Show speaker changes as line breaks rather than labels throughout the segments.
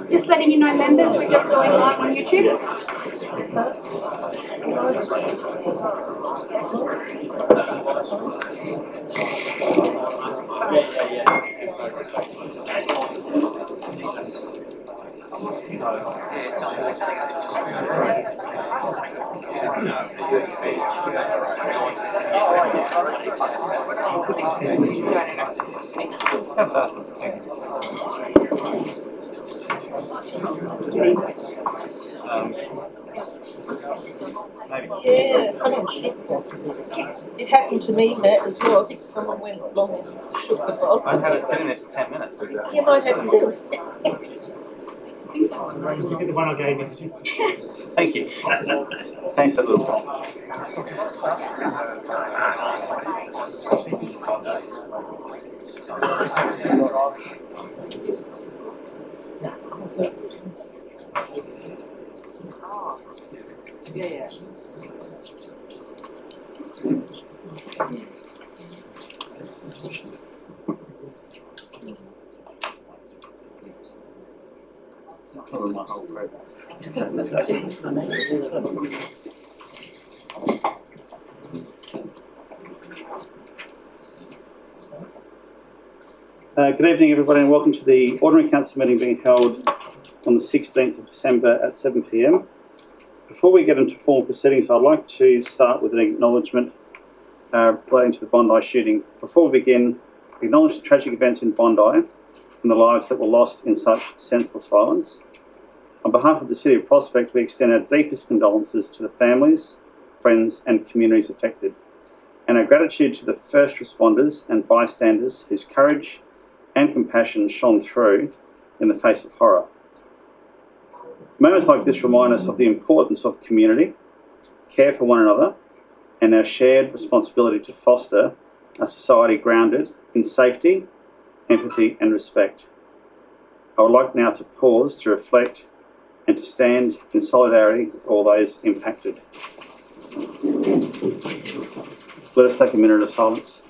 Just letting you know, members, we're just going live on YouTube.
Yeah, someone it happened to me, Matt, as well. I think someone went along and shook the bottle.
I've had it sitting there for 10 minutes.
You might happen downstairs.
You get the one I gave you.
Thank you. Thanks, that little bit.
Yeah.
Cover my whole face. Good evening, everybody, and welcome to the Ordinary Council meeting being held on the 16th of December at 7 p.m. Before we get into formal proceedings, I'd like to start with an acknowledgement relating to the Bondi shooting. Before we begin, we acknowledge the tragic events in Bondi and the lives that were lost in such senseless violence. On behalf of the City of Prospect, we extend our deepest condolences to the families, friends and communities affected, and our gratitude to the first responders and bystanders whose courage and compassion shone through in the face of horror. Moments like this remind us of the importance of community, care for one another, and our shared responsibility to foster a society grounded in safety, empathy and respect. I would like now to pause to reflect and to stand in solidarity with all those impacted. Let us take a minute of silence.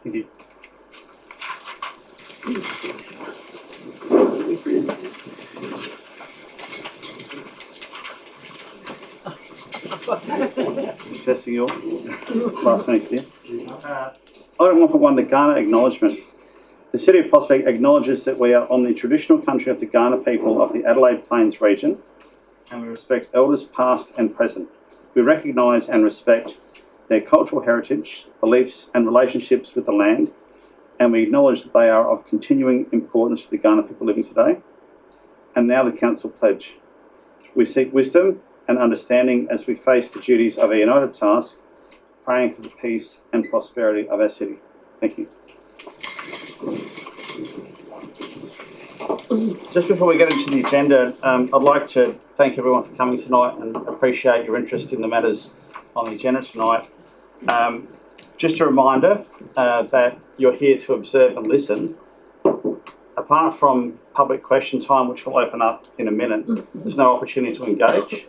Thank you. Testing your last minute here. Item 1.1, the Kaurna Acknowledgement. The City of Prospect acknowledges that we are on the traditional country of the Kaurna people of the Adelaide Plains region, and we respect elders past and present. We recognise and respect their cultural heritage, beliefs and relationships with the land, and we acknowledge that they are of continuing importance to the Kaurna people living today. And now the Council Pledge. We seek wisdom and understanding as we face the duties of a united task, praying for the peace and prosperity of our city. Thank you. Just before we get into the agenda, I'd like to thank everyone for coming tonight and appreciate your interest in the matters on the agenda tonight. Just a reminder that you're here to observe and listen. Apart from public question time, which will open up in a minute, there's no opportunity to engage.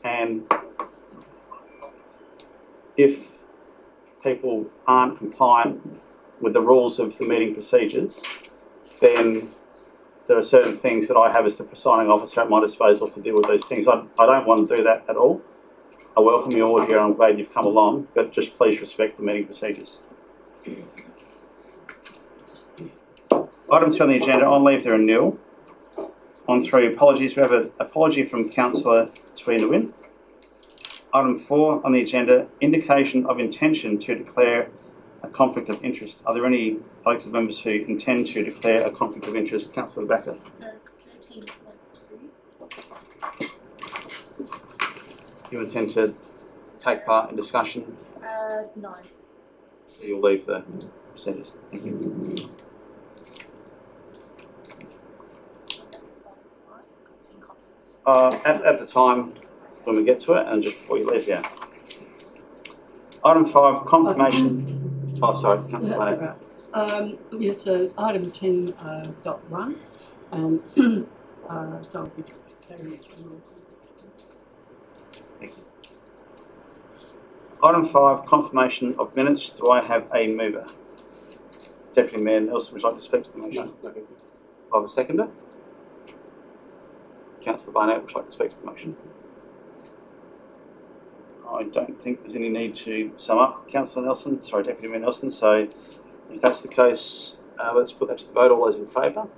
And if people aren't compliant with the rules of the meeting procedures, then there are certain things that I have as the presiding officer at my disposal to deal with those things. I don't want to do that at all. I welcome you all here. I'm glad you've come along, but just please respect the meeting procedures. Item 2 on the agenda, on leave there are nil. On 3, apologies. We have an apology from Councillor Tweena Wynn. Item 4 on the agenda, indication of intention to declare a conflict of interest. Are there any elected members who intend to declare a conflict of interest? Councillor Backer.
13.2.
You intend to take part in discussion?
No.
So you'll leave the procedures. Thank you. At the time when we get to it, and just before you leave, yeah. Item 5, confirmation. Oh, sorry, Councillor
That's
Lane.
all right. Yes, item 10.1, so I'll be declaring it.
Thank you. Item 5, confirmation of minutes. Do I have a mover? Deputy Mayor Nelson, would you like to speak to the motion?
No, thank you.
I have a seconder. Councillor Barnett, would you like to speak to the motion? I don't think there's any need to sum up. Councillor Nelson, sorry, Deputy Mayor Nelson. So if that's the case, let's put that to the vote. All those in favour?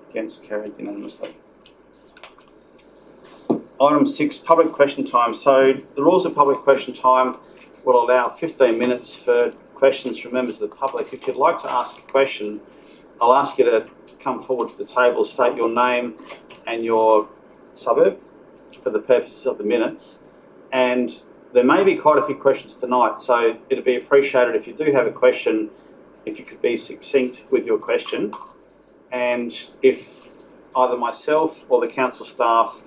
Against, carried unanimously. Item 6, public question time. So the rules of public question time will allow 15 minutes for questions from members of the public. If you'd like to ask a question, I'll ask you to come forward to the table, state your name and your suburb for the purposes of the minutes. And there may be quite a few questions tonight, so it'd be appreciated if you do have a question, if you could be succinct with your question. And if either myself or the council staff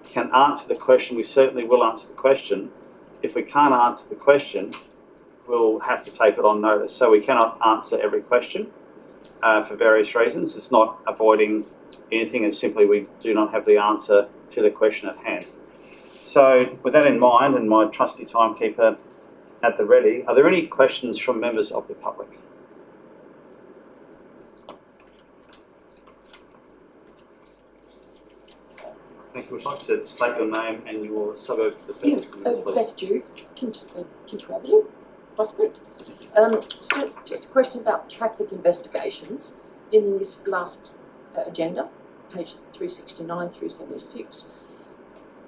can answer the question, we certainly will answer the question. If we can't answer the question, we'll have to take it on notice. So we cannot answer every question for various reasons. It's not avoiding anything, it's simply we do not have the answer to the question at hand. So with that in mind, and my trusty timekeeper at the ready, are there any questions from members of the public? Thank you. Would you like to state your name and your suburb for the purpose of the minutes, please?
Beth Dew, Kinter Avenue, Prospect. Just a question about traffic investigations. In this last agenda, page 369, 376,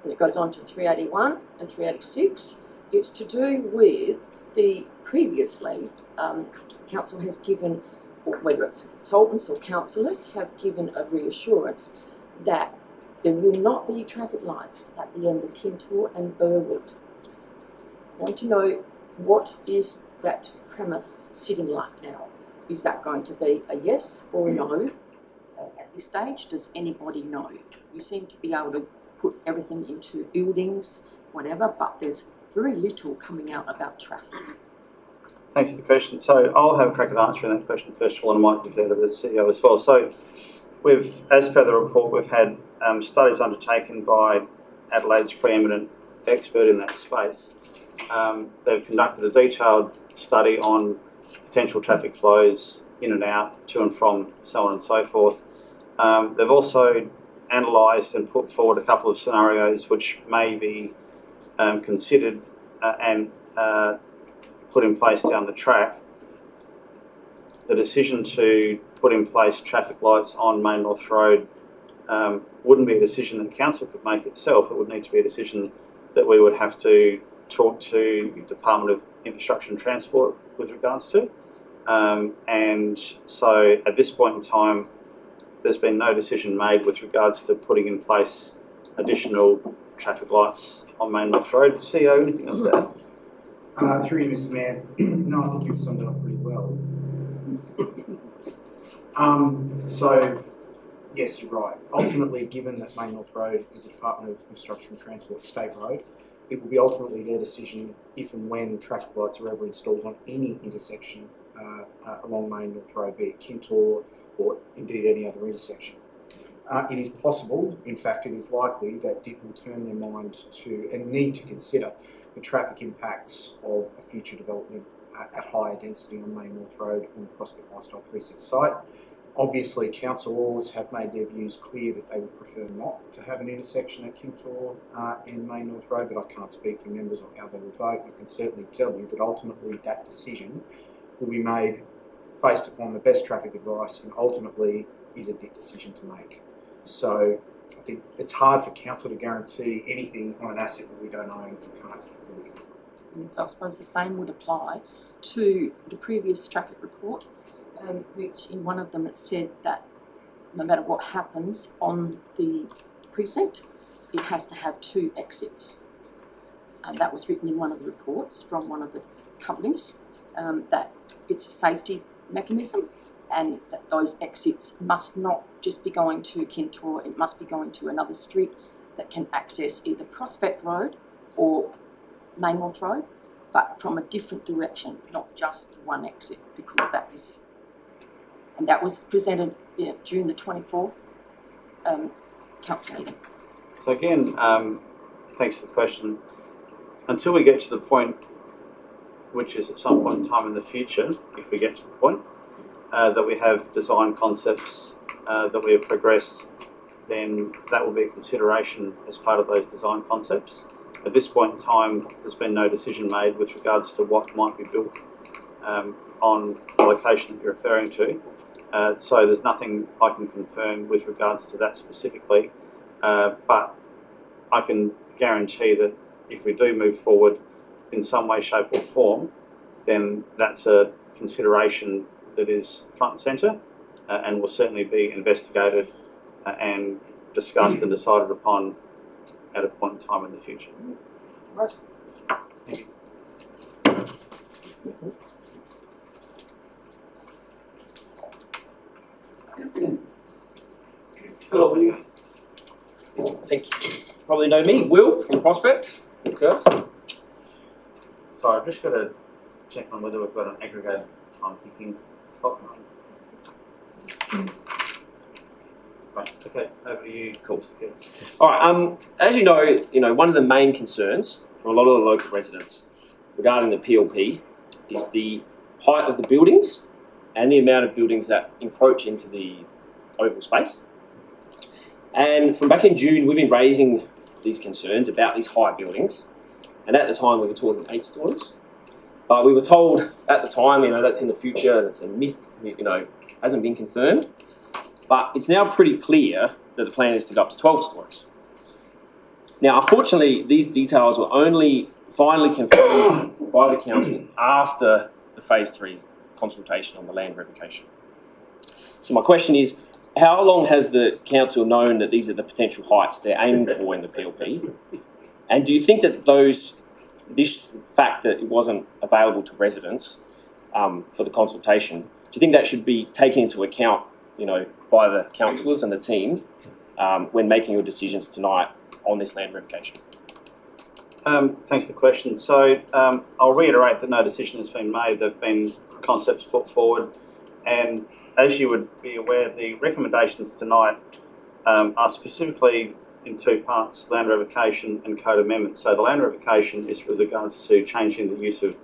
and it goes on to 381 and 386, it's to do with the previously council has given, or whether it's consultants or councillors, have given a reassurance that there will not be traffic lights at the end of Kintore and Burwood. I want to know, what is that premise sitting like now? Is that going to be a yes or a no? At this stage, does anybody know? You seem to be able to put everything into buildings, whatever, but there's very little coming out about traffic.
Thanks for the question. So I'll have a crack at answering that question first of all, and I might defer to the CEO as well. So we've, as per the report, we've had studies undertaken by Adelaide's preeminent expert in that space. They've conducted a detailed study on potential traffic flows in and out, to and from, so on and so forth. They've also analysed and put forward a couple of scenarios which may be considered and put in place down the track. The decision to put in place traffic lights on Main North Road wouldn't be a decision that council could make itself. It would need to be a decision that we would have to talk to the Department of Infrastructure and Transport with regards to. And so at this point in time, there's been no decision made with regards to putting in place additional traffic lights on Main North Road. CEO, anything else to add?
Through you, Mr. Mayor. No, I think you've summed it up pretty well. So, yes, you're right. Ultimately, given that Main North Road is the Department of Infrastructure and Transport state road, it will be ultimately their decision if and when traffic lights are ever installed on any intersection along Main North Road, be it Kintore or indeed any other intersection. It is possible, in fact it is likely, that DIP will turn their mind to and need to consider the traffic impacts of a future development at higher density on Main North Road on the Prospect Lifestyle Precinct site. Obviously, councillors have made their views clear that they would prefer not to have an intersection at Kintore and Main North Road, but I can't speak for members or how they will vote. I can certainly tell you that ultimately that decision will be made based upon the best traffic advice and ultimately is a decision to make. So I think it's hard for council to guarantee anything on an asset that we don't own if we can't fully control.
And so I suppose the same would apply to the previous traffic report, which in one of them it said that no matter what happens on the precinct, it has to have 2 exits. And that was written in one of the reports from one of the companies, that it's a safety mechanism and that those exits must not just be going to Kintore, it must be going to another street that can access either Prospect Road or Maynooth Road, but from a different direction, not just one exit, because that was presented during the 24th council meeting.
So again, thanks for the question. Until we get to the point, which is at some point in time in the future, if we get to the point, that we have design concepts that we have progressed, then that will be a consideration as part of those design concepts. At this point in time, there's been no decision made with regards to what might be built on the location that you're referring to. So there's nothing I can confirm with regards to that specifically, but I can guarantee that if we do move forward in some way, shape or form, then that's a consideration that is front and centre and will certainly be investigated and discussed and decided upon at a point in time in the future.
Right.
Thank you.
Hello. I think you probably know me, Will from Prospect. Curse.
Sorry, I've just got to check on whether we've got an aggregated time thinking. Right, okay, over to you,
Cool.
Mr. Gibbs.
All right. As you know, one of the main concerns for a lot of the local residents regarding the PLP is the height of the buildings and the amount of buildings that encroach into the oval space. And from back in June, we've been raising these concerns about these high buildings. And at the time, we were talking 8 stories. But we were told at the time, that's in the future, and it's a myth, hasn't been confirmed. But it's now pretty clear that the plan is to go up to 12 stories. Now, unfortunately, these details were only finally confirmed by the council after the phase 3 consultation on the land revocation. So my question is, how long has the council known that these are the potential heights they're aiming for in the PLP? And do you think that this fact that it wasn't available to residents for the consultation, do you think that should be taken into account, by the councillors and the team when making your decisions tonight on this land revocation?
Thanks for the question. So I'll reiterate that no decision has been made. There have been concepts put forward, and as you would be aware, the recommendations tonight are specifically in 2 parts: land revocation and code amendment. So the land revocation is with regards to changing the use of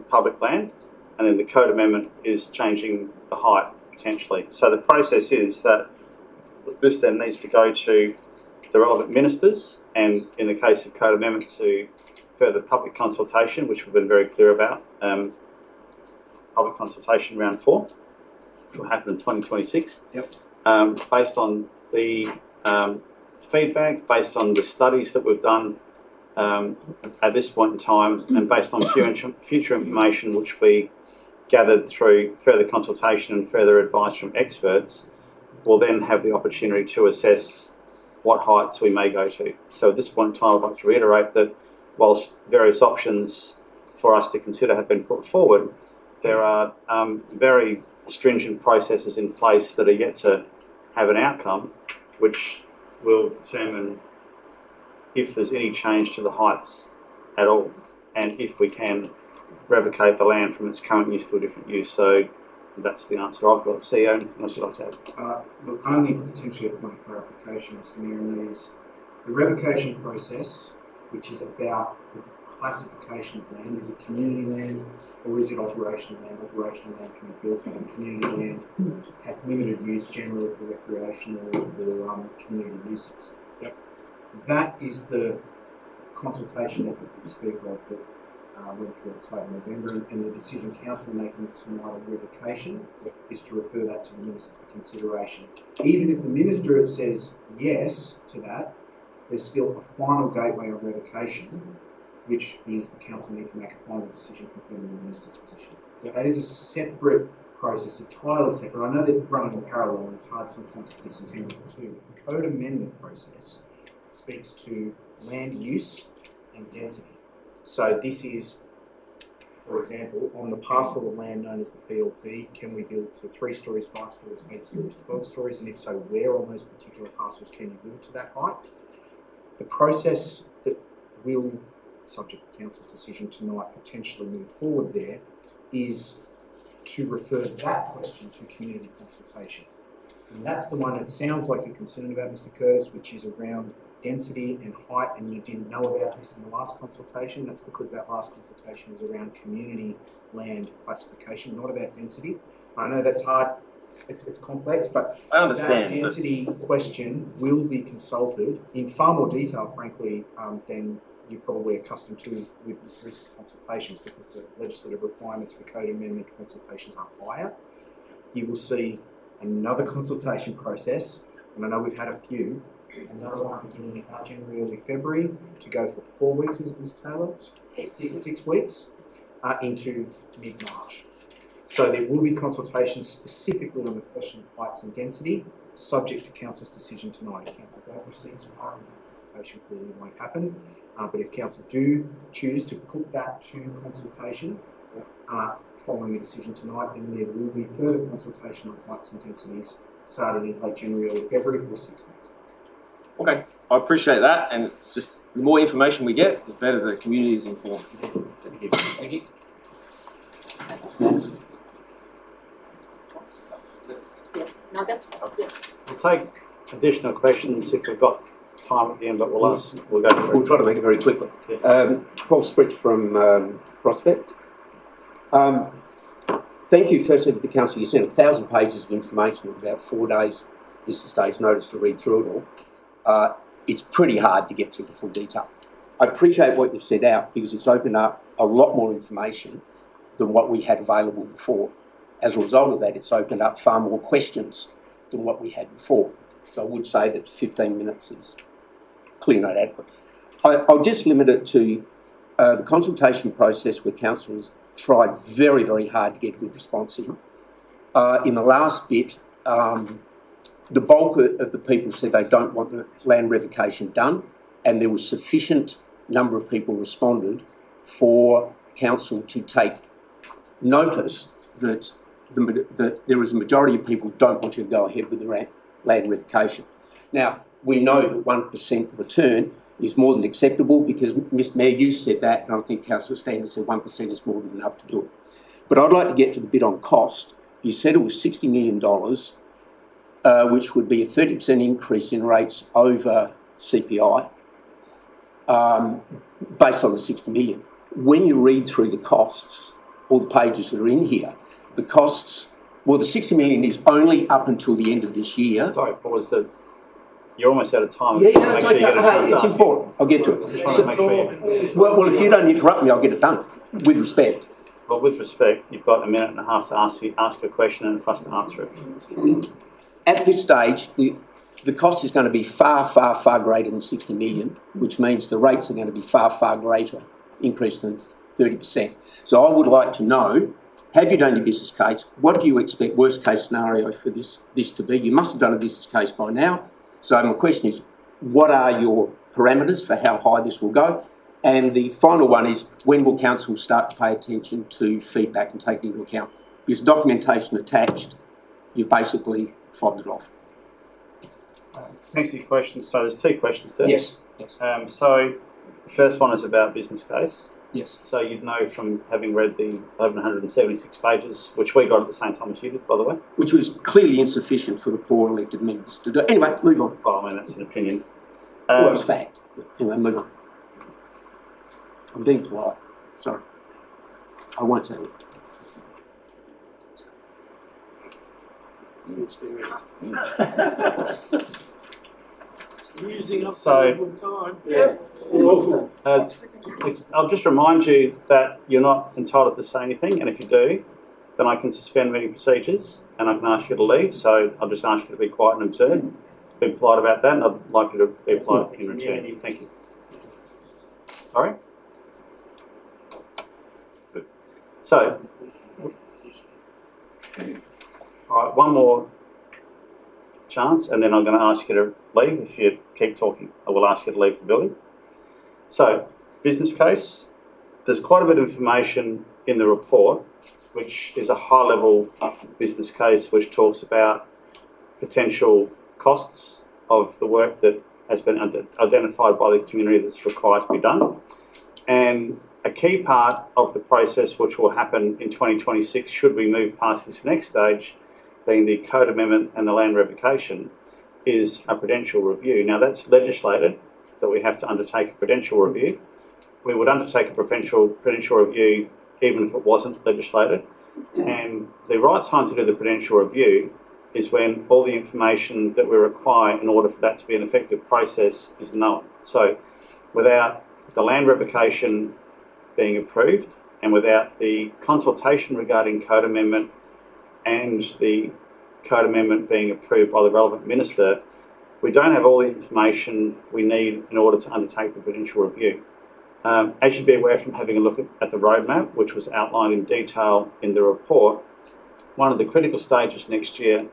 public land, and then the code amendment is changing the height potentially. So the process is that this then needs to go to the relevant ministers, and in the case of code amendment, to further public consultation, which we've been very clear about. Public consultation round 4, which will happen in 2026.
Yep.
Based on the feedback, based on the studies that we've done at this point in time, and based on future information which we gathered through further consultation and further advice from experts, we'll then have the opportunity to assess what heights we may go to. So at this point in time, I'd like to reiterate that whilst various options for us to consider have been put forward, there are very stringent processes in place that are yet to have an outcome, which will determine if there's any change to the heights at all, and if we can revocate the land from its current use to a different use. So that's the answer I've got. CEO, anything else you'd like to add?
Look, only potentially a point of clarification, Mr. Mayor, and that is the revocation process, which is about the classification of land. Is it community land or is it operational land? Operational land can be built on. Community land has limited use generally for recreational or community uses.
Yep.
That is the consultation effort that you speak of that went through October, November, and the decision council making tonight on revocation is to refer that to the minister for consideration. Even if the minister says yes to that, there's still a final gateway on revocation, which is the council need to make a final decision confirming the minister's position.
Yep.
That is a separate process, entirely separate. I know they're running in parallel and it's hard sometimes to disentangle the two, but the code amendment process speaks to land use and density. So this is, for example, on the parcel of land known as the PLP, can we build to 3 stories, 5 stories, 8 stories, 12 stories, and if so, where on those particular parcels can you build to that height? The process that will, subject to council's decision tonight, potentially move forward there is to refer that question to community consultation. And that's the one that sounds like you're concerned about, Mr. Curtis, which is around density and height, and you didn't know about this in the last consultation. That's because that last consultation was around community land classification, not about density. I know that's hard, it's complex, but
I understand.
that density question will be consulted in far more detail, frankly, than you're probably accustomed to with recent consultations, because the legislative requirements for code amendment consultations are higher. You will see another consultation process, and I know we've had a few, another one beginning in January, early February, to go for 4 weeks, is it, Ms. Taylor? 6 weeks, into mid-March. So there will be consultations specifically on the question of heights and density, subject to council's decision tonight. If council don't proceed tonight, the consultation clearly won't happen. But if council do choose to put that to consultation following a decision tonight, then there will be further consultation on heights and densities starting in late January or February for 6 weeks.
Okay, I appreciate that, and it's just the more information we get, the better the community is informed.
Thank you.
Thank you.
No, that's fine. Yeah.
We'll take additional questions if we've got time at the end, but we'll go through.
We'll try to make it very quickly.
Yeah.
Paul Spritz from Prospect. Thank you firstly to the council. You sent 1,000 pages of information in about 4 days. This is stage notice to read through it all. It's pretty hard to get through the full detail. I appreciate what you've set out because it's opened up a lot more information than what we had available before. As a result of that, it's opened up far more questions than what we had before. So I would say that 15 minutes is clearly not adequate. I'll just limit it to the consultation process where council has tried very, very hard to get a good response in. In the last bit, the bulk of the people said they don't want the land revocation done, and there was sufficient number of people responded for council to take notice that there is a majority of people who don't want you to go ahead with the land revocation. Now, we know that 1% return is more than acceptable because, Mr Mayor, you said that, and I think Councillor Stanley said 1% is more than enough to do it. But I'd like to get to the bit on cost. You said it was $60 million, which would be a 30% increase in rates over CPI, based on the 60 million. When you read through the costs, all the pages that are in here, the costs, well, the 60 million is only up until the end of this year.
Sorry, Paul, you're almost out of time.
Yeah,
Make
it's
sure you get a chance
okay.
to
It's
ask.
important. I'll get to it.
Just want to make sure you,
Well, if you don't interrupt me, I'll get it done, with respect.
well, with respect, you've got a minute and a half to ask a question and for us to answer it.
At this stage, the cost is going to be far, far, far greater than 60 million, which means the rates are going to be far, far greater increase than 30%. So I would like to know, have you done your business case? What do you expect worst case scenario for this to be? You must have done a business case by now. So my question is, what are your parameters for how high this will go? And the final one is, when will council start to pay attention to feedback and take it into account? Because documentation attached, you basically fobbed it off.
Thanks for your questions. So there's 2 questions there.
Yes.
So the first one is about business case.
Yes.
So you'd know from having read the 176 pages, which we got at the same time as you did, by the way.
Which was clearly insufficient for the poor elected members to do. Anyway, move on.
Well, I mean, that's an opinion.
Well, it's fact. Anyway, move on. I'm being polite. Sorry. I won't say it.
Using up
So-
time.
Yeah.
I'll just remind you that you're not entitled to say anything, and if you do, then I can suspend meeting procedures and I can ask you to leave. So I'll just ask you to be quiet and observe. Be polite about that, and I'd like you to be polite in return. Thank you. Sorry? Good. So, all right, one more chance, and then I'm going to ask you to leave. If you keep talking, I will ask you to leave the building. So, business case. There's quite a bit of information in the report, which is a high-level business case which talks about potential costs of the work that has been identified by the community that's required to be done. And a key part of the process which will happen in 2026, should we move past this next stage, being the code amendment and the land revocation, is a prudential review. Now that's legislated, that we have to undertake a prudential review. We would undertake a prudential review even if it wasn't legislated. And the right time to do the prudential review is when all the information that we require in order for that to be an effective process is known. So without the land revocation being approved and without the consultation regarding code amendment and the code amendment being approved by the relevant minister, we don't have all the information we need in order to undertake the prudential review. As you'd be aware from having a look at the roadmap, which was outlined in detail in the report, one of the critical stages next year,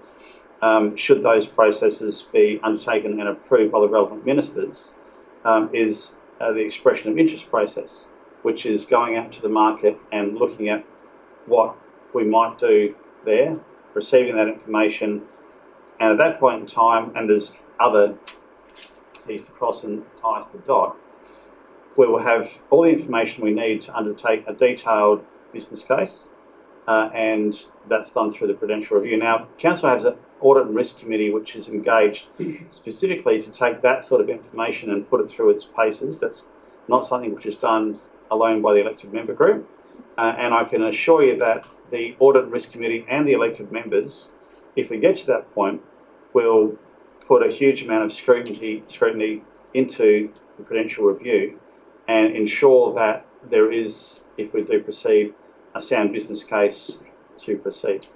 should those processes be undertaken and approved by the relevant ministers, is the expression of interest process, which is going out to the market and looking at what we might do there, receiving that information, and at that point in time, and there's other T's to cross and I's to dot, we will have all the information we need to undertake a detailed business case, and that's done through the prudential review. Now, Council has an audit and risk committee which is engaged specifically to take that sort of information and put it through its paces. That's not something which is done alone by the elected member group, and I can assure you that the audit and risk committee and the elected members, if we get to that point, will put a huge amount of scrutiny into the prudential review and ensure that there is, if we do proceed, a sound business case to proceed.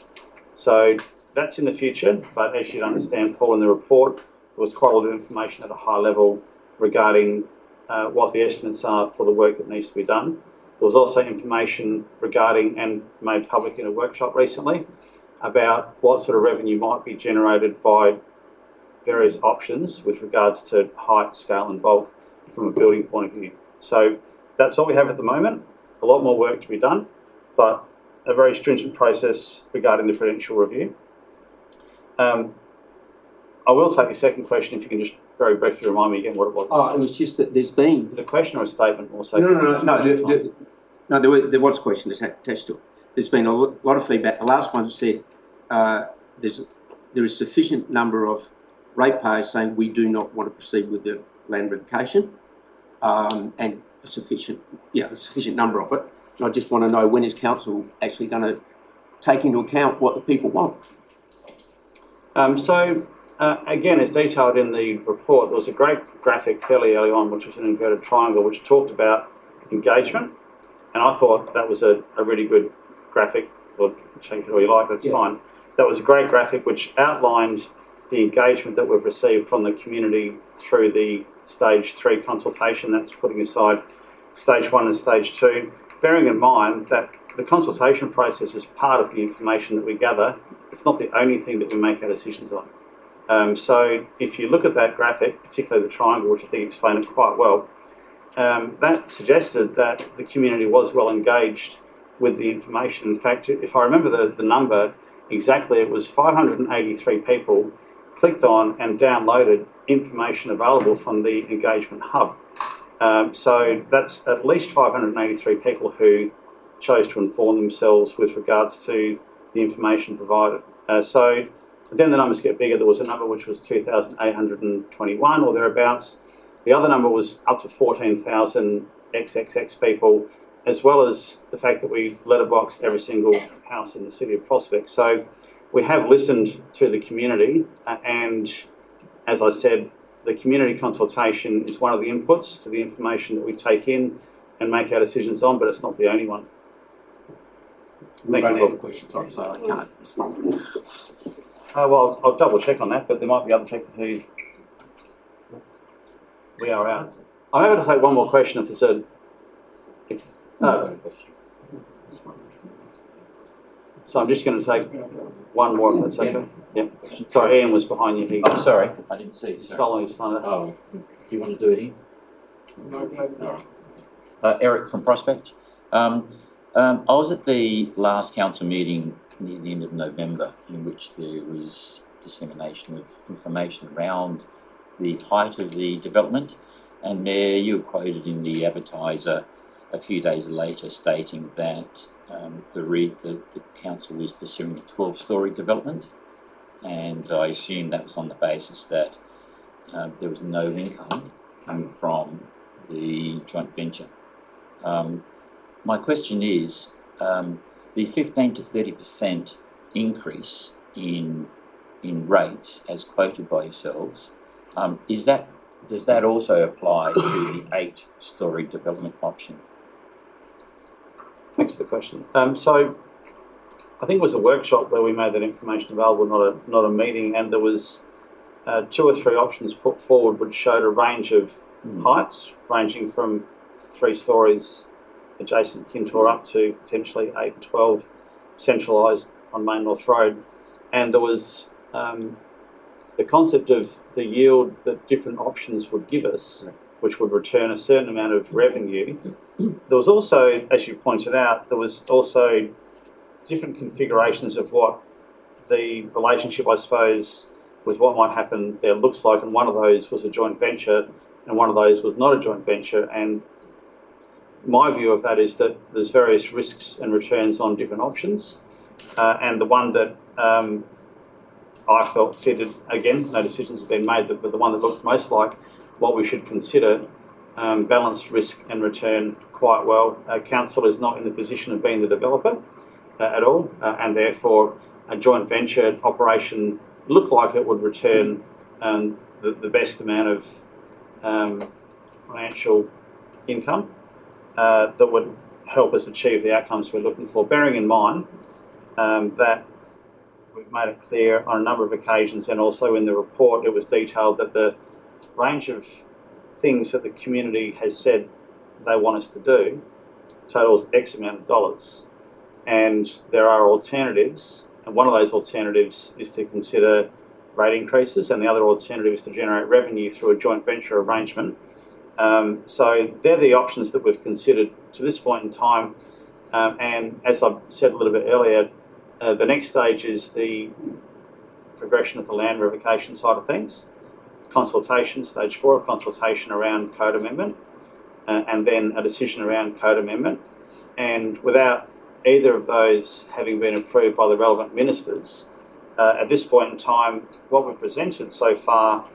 So that's in the future, but as you'd understand, Paul, in the report, there was quite a lot of information at a high level regarding what the estimates are for the work that needs to be done. There was also information regarding, and made public in a workshop recently, about what sort of revenue might be generated by various options with regards to height, scale and bulk from a building point of view. So that's all we have at the moment. A lot more work to be done, but a very stringent process regarding the prudential review. I will take your second question if you can just very briefly remind me again what it was.
Oh, it was just that there's been...
The question or a statement also?
There was a question attached to it. There's been a lot of feedback. The last one said there is sufficient number of ratepayers saying we do not want to proceed with the land revocation, and a sufficient number of it. And I just want to know, when is Council actually going to take into account what the people want?
Again, as detailed in the report, there was a great graphic fairly early on, which was an inverted triangle, which talked about engagement, and I thought that was a really good graphic, or change it all you like, that's fine. That was a great graphic which outlined the engagement that we've received from the community through the stage 3 consultation. That's putting aside stage 1 and stage 2, bearing in mind that the consultation process is part of the information that we gather. It's not the only thing that we make our decisions on. So if you look at that graphic, particularly the triangle, which I think explained it quite well, that suggested that the community was well engaged with the information. In fact, if I remember the number exactly, it was 583 people clicked on and downloaded information available from the engagement hub. So that's at least 583 people who chose to inform themselves with regards to the information provided. So then the numbers get bigger. There was a number which was 2,821 or thereabouts. The other number was up to 14,000 XXX people, as well as the fact that we letterboxed every single house in the city of Prospect. So we have listened to the community, and as I said, the community consultation is one of the inputs to the information that we take in and make our decisions on, but it's not the only one.
We
Thank
don't
you,
have
Bob.
a question, sorry, so I can't respond.
Well, I'll double check on that, but there might be other people who we are out. I'm able to take one more question if there's a. So I'm just going to take one more if that's okay. Yep. Sorry, Ian was behind you. He
Oh, sorry, I didn't see. Sorry.
stole his thunder.
Oh, do you want to do it here? All right. Eric from Prospect. I was at the last council meeting near the end of November, in which there was dissemination of information around the height of the development, and Mayor, you were quoted in the Advertiser a few days later stating that the council was pursuing a 12-storey development, and I assume that was on the basis that there was no income coming from the joint venture. My question is, the 15 to 30% increase in rates as quoted by yourselves, does that also apply to the 8-storey development option?
Thanks for the question. So I think it was a workshop where we made that information available, not a meeting, and there was 2 or 3 options put forward which showed a range of heights, ranging from 3 stories adjacent to Kintore up to potentially 8 and 12 centralised on Main North Road. And there was the concept of the yield that different options would give us, which would return a certain amount of revenue. There was also, as you pointed out, there was also different configurations of what the relationship, I suppose, with what might happen there looks like, and one of those was a joint venture and one of those was not a joint venture. And my view of that is that there's various risks and returns on different options, and the one that I felt fitted, again, no decisions have been made, but the one that looked most like what we should consider balanced risk and return quite well. Council is not in the position of being the developer at all, and therefore a joint venture operation looked like it would return the best amount of financial income that would help us achieve the outcomes we're looking for, bearing in mind that we've made it clear on a number of occasions, and also in the report it was detailed that the range of things that the community has said they want us to do totals X amount of dollars. And there are alternatives, and one of those alternatives is to consider rate increases, and the other alternative is to generate revenue through a joint venture arrangement. So they're the options that we've considered to this point in time. And as I've said a little bit earlier, the next stage is the progression of the land revocation side of things, consultation, stage 4 of consultation around code amendment, and then a decision around code amendment. And without either of those having been approved by the relevant ministers, at this point in time, what we've presented so far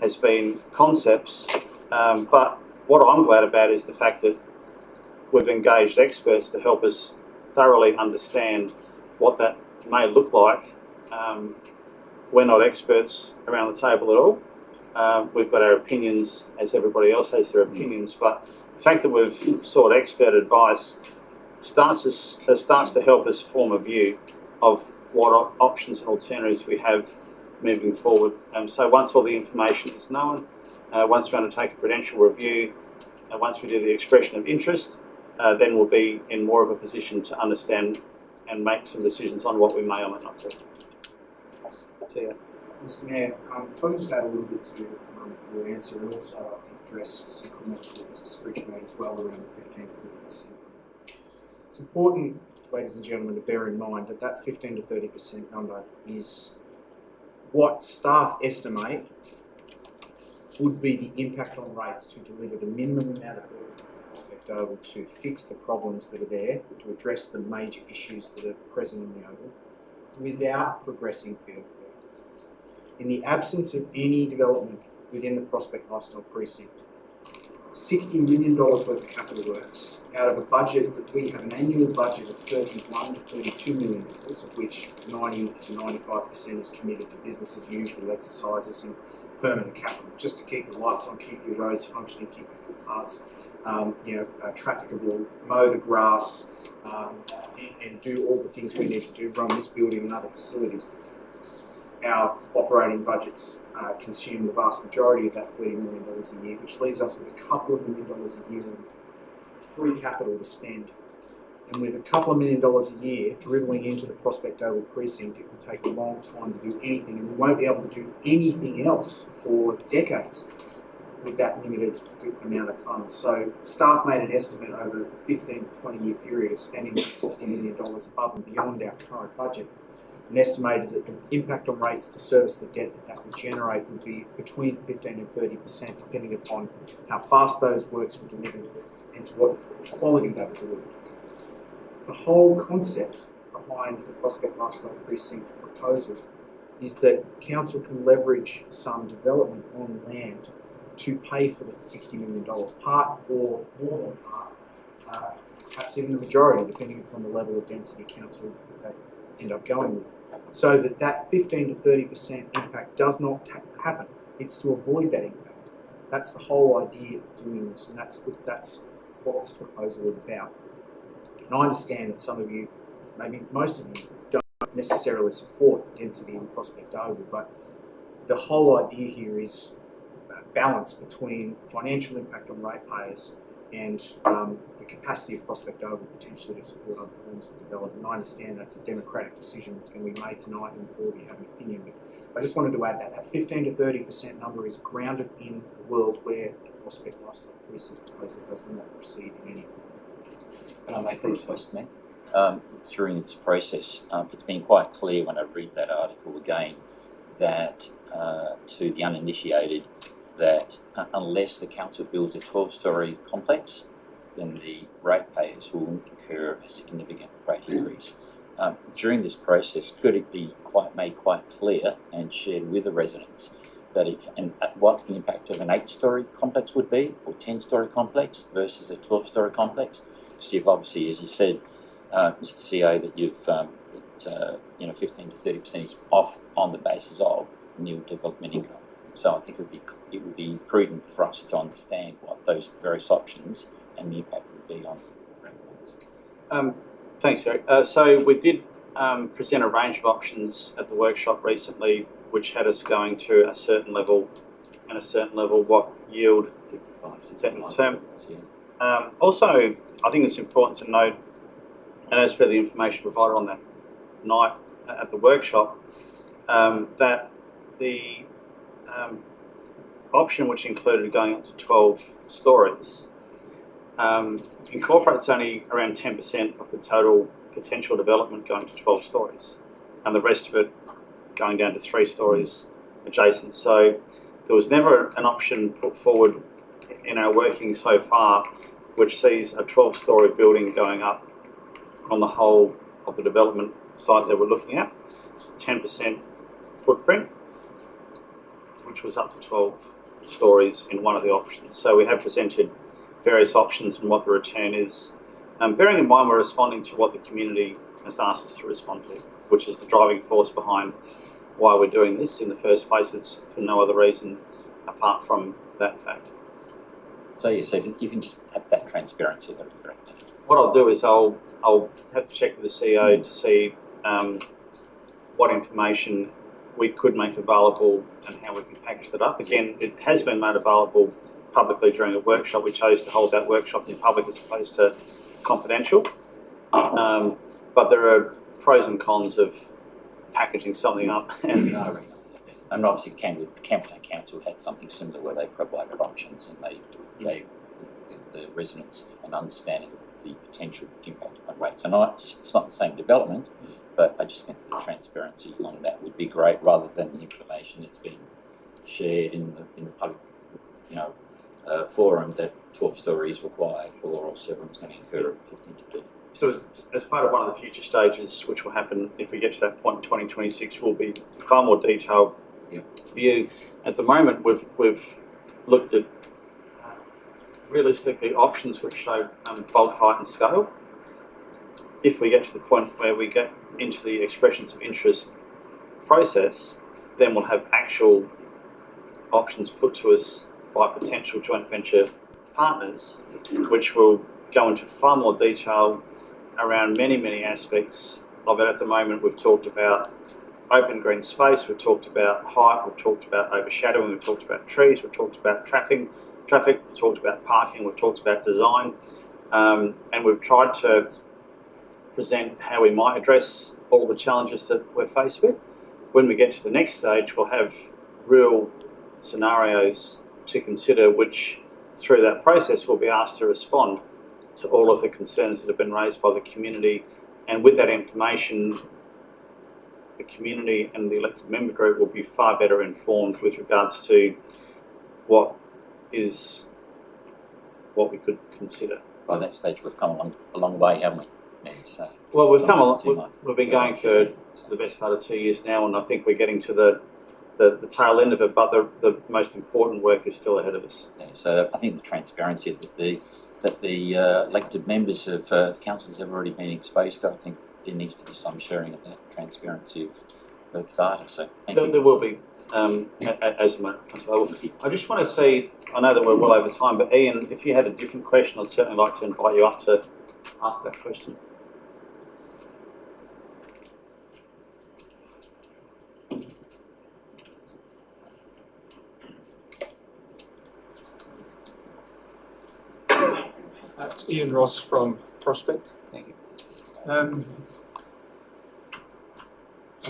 has been concepts, but what I'm glad about is the fact that we've engaged experts to help us thoroughly understand what that may look like. We're not experts around the table at all. We've got our opinions, as everybody else has their opinions, but the fact that we've sought expert advice starts to help us form a view of what options and alternatives we have moving forward. So once all the information is known, once we undertake a prudential review, once we do the expression of interest, then we'll be in more of a position to understand and make some decisions on what we may or may not do. So, yeah.
Mr. Mayor, if I can just add a little bit to your answer, and also I think address some comments that Mr. Spritch made as well around the 15 to 30%. It's important, ladies and gentlemen, to bear in mind that that 15 to 30% number is what staff estimate would be the impact on rates to deliver the minimum amount of work Prospect Oval to fix the problems that are there, to address the major issues that are present in the Oval, without progressing PLP. In the absence of any development within the Prospect Lifestyle Precinct, $60 million worth of capital works out of a budget that we have an annual budget of $31 to $32 million, of which 90 to 95% is committed to business as usual exercises and permanent capital, just to keep the lights on, keep your roads functioning, keep your footpaths, trafficable, mow the grass, and do all the things we need to do, run this building and other facilities. Our operating budgets consume the vast majority of that $30 million a year, which leaves us with a couple of $1 million a year in free capital to spend. And with a couple of $1 million a year dribbling into the Prospect Oval precinct, it will take a long time to do anything, and we won't be able to do anything else for decades with that limited amount of funds. So staff made an estimate over the 15 to 20 year period of spending $60 million above and beyond our current budget, and estimated that the impact on rates to service the debt that would generate would be between 15 and 30%, depending upon how fast those works were delivered and to what quality they were delivered. The whole concept behind the Prospect Lifestyle Precinct proposal is that council can leverage some development on land to pay for the $60 million, part or more than part, perhaps even the majority, depending upon the level of density council end up going with. So that 15 to 30% impact does not happen. It's to avoid that impact. That's the whole idea of doing this, and that's what this proposal is about. And I understand that some of you, maybe most of you, don't necessarily support density in Prospect Oval, but the whole idea here is balance between financial impact on ratepayers and the capacity of Prospect Oval potentially to support other forms of development. And I understand that's a democratic decision that's going to be made tonight, and all of you have an opinion. But I just wanted to add that 15 to 30% number is grounded in the world where the Prospect Lifestyle Precinct proposal does not proceed in any form.
Can I make a request, Matt? During this process, it's been quite clear when I read that article again that to the uninitiated, that unless the council builds a 12-storey complex, then the ratepayers will incur a significant rate increase. During this process, could it be made quite clear and shared with the residents that what the impact of an 8-storey complex would be, or 10-storey complex versus a 12-storey complex? So you've obviously, as you said, Mr. CO, that you've 15 to 30% is off on the basis of new development income. So I think it would be prudent for us to understand what those various options and the impact would be on ratepayers.
Thanks, Eric. So we did present a range of options at the workshop recently, which had us going to a certain level and a certain level, what yield
55,
term. Also, I think it's important to note, and as per the information provided on that night at the workshop, that the option, which included going up to 12 stories, incorporates only around 10% of the total potential development going to 12 stories, and the rest of it going down to 3 stories adjacent. So there was never an option put forward in our working so far which sees a 12-storey building going up on the whole of the development site that we're looking at. 10% footprint, which was up to 12 stories in one of the options. So we have presented various options and what the return is. Bearing in mind we're responding to what the community has asked us to respond to, which is the driving force behind why we're doing this in the first place. It's for no other reason apart from that fact.
So yeah, so if you can just have that transparency, that would be great.
What I'll do is I'll have to check with the CEO to see what information we could make available and how we can package that up. Again, it has been made available publicly during a workshop. We chose to hold that workshop in public as opposed to confidential. But there are pros and cons of packaging something up. And
obviously Campbelltown Council had something similar where they provided options, and the residents an understanding of the potential impact on rates. And it's not the same development, but I just think the transparency along that would be great, rather than the information that's been shared in the public, forum that 12 stories required, or else everyone's going to incur 15 to 30.
So as part of one of the future stages, which will happen if we get to that point in 2026, will be far more detailed view. At the moment, we've looked at realistically options which show bulk, height and scale. If we get to the point where we get into the expressions of interest process, then we'll have actual options put to us by potential joint venture partners, which will go into far more detail around many aspects of it. At the moment, we've talked about open green space, we've talked about height, we've talked about overshadowing, we've talked about trees, we've talked about traffic, we've talked about parking, we've talked about design, and we've tried to present how we might address all the challenges that we're faced with. When we get to the next stage, we'll have real scenarios to consider, which through that process we'll be asked to respond to all of the concerns that have been raised by the community. And with that information, the community and the elected member group will be far better informed with regards to what we could consider.
By that stage, we've come a long way, haven't we? Yeah, so
Well, we've
it's
come
almost
along. We've been going for the best part of 2 years now, and I think we're getting to the tail end of it. But the most important work is still ahead of us.
Yeah, so I think the transparency that the elected members of councils have already been exposed to, I think there needs to be some sharing of that transparency of data. So thank you.
There will be, as the moment comes over. I just want to see, I know that we're well over time, but Ian, if you had a different question, I'd certainly like to invite you up to ask that question.
It's Ian Ross from Prospect.
Thank you.
I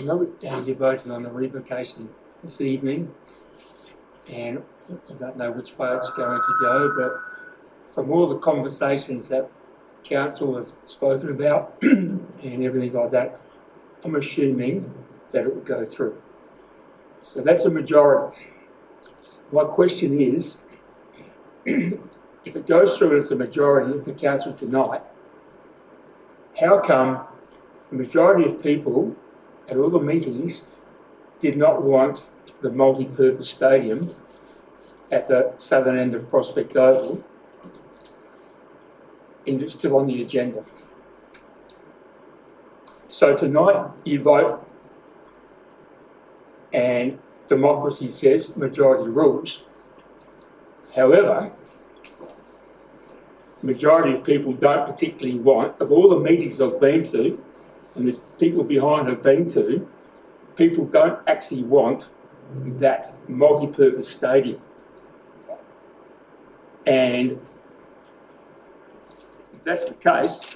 know you voted on the revocation this evening, and I don't know which way it's going to go, but from all the conversations that council have spoken about and everything like that, I'm assuming that it will go through. So that's a majority. My question is, if it goes through as a majority of the council tonight, how come the majority of people at all the meetings did not want the multi-purpose stadium at the southern end of Prospect Oval, and it's still on the agenda? So tonight you vote, and democracy says majority rules. However, majority of people don't particularly want, of all the meetings I've been to and the people behind have been to, people don't actually want that multi-purpose stadium. And if that's the case,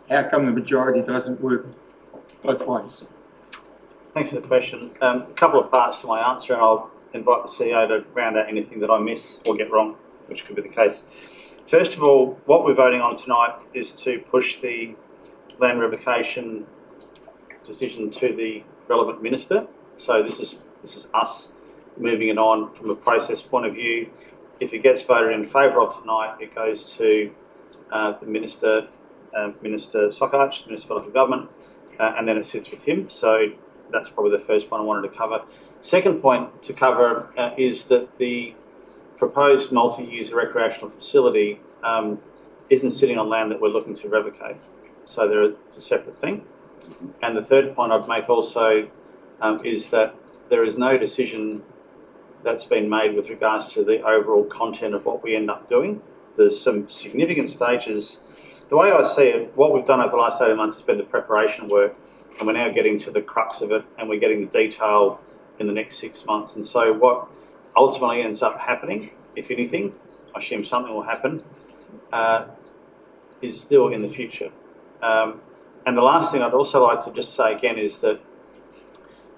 how come the majority doesn't work both ways?
Thanks for the question. A couple of parts to my answer, and I'll invite the CEO to round out anything that I miss or get wrong, which could be the case. First of all, what we're voting on tonight is to push the land revocation decision to the relevant minister. So this is us moving it on from a process point of view. If it gets voted in favour of tonight, it goes to the Minister Sockarch, Minister for Local Government, and then it sits with him. So that's probably the first point I wanted to cover. Second point to cover is that the proposed multi-user recreational facility isn't sitting on land that we're looking to revocate. So it's a separate thing. And the third point I'd make also is that there is no decision that's been made with regards to the overall content of what we end up doing. There's some significant stages. The way I see it, what we've done over the last 18 months has been the preparation work, and we're now getting to the crux of it, and we're getting the detail in the next 6 months. And so what ultimately ends up happening, if anything, I assume something will happen, is still in the future. And the last thing I'd also like to just say again is that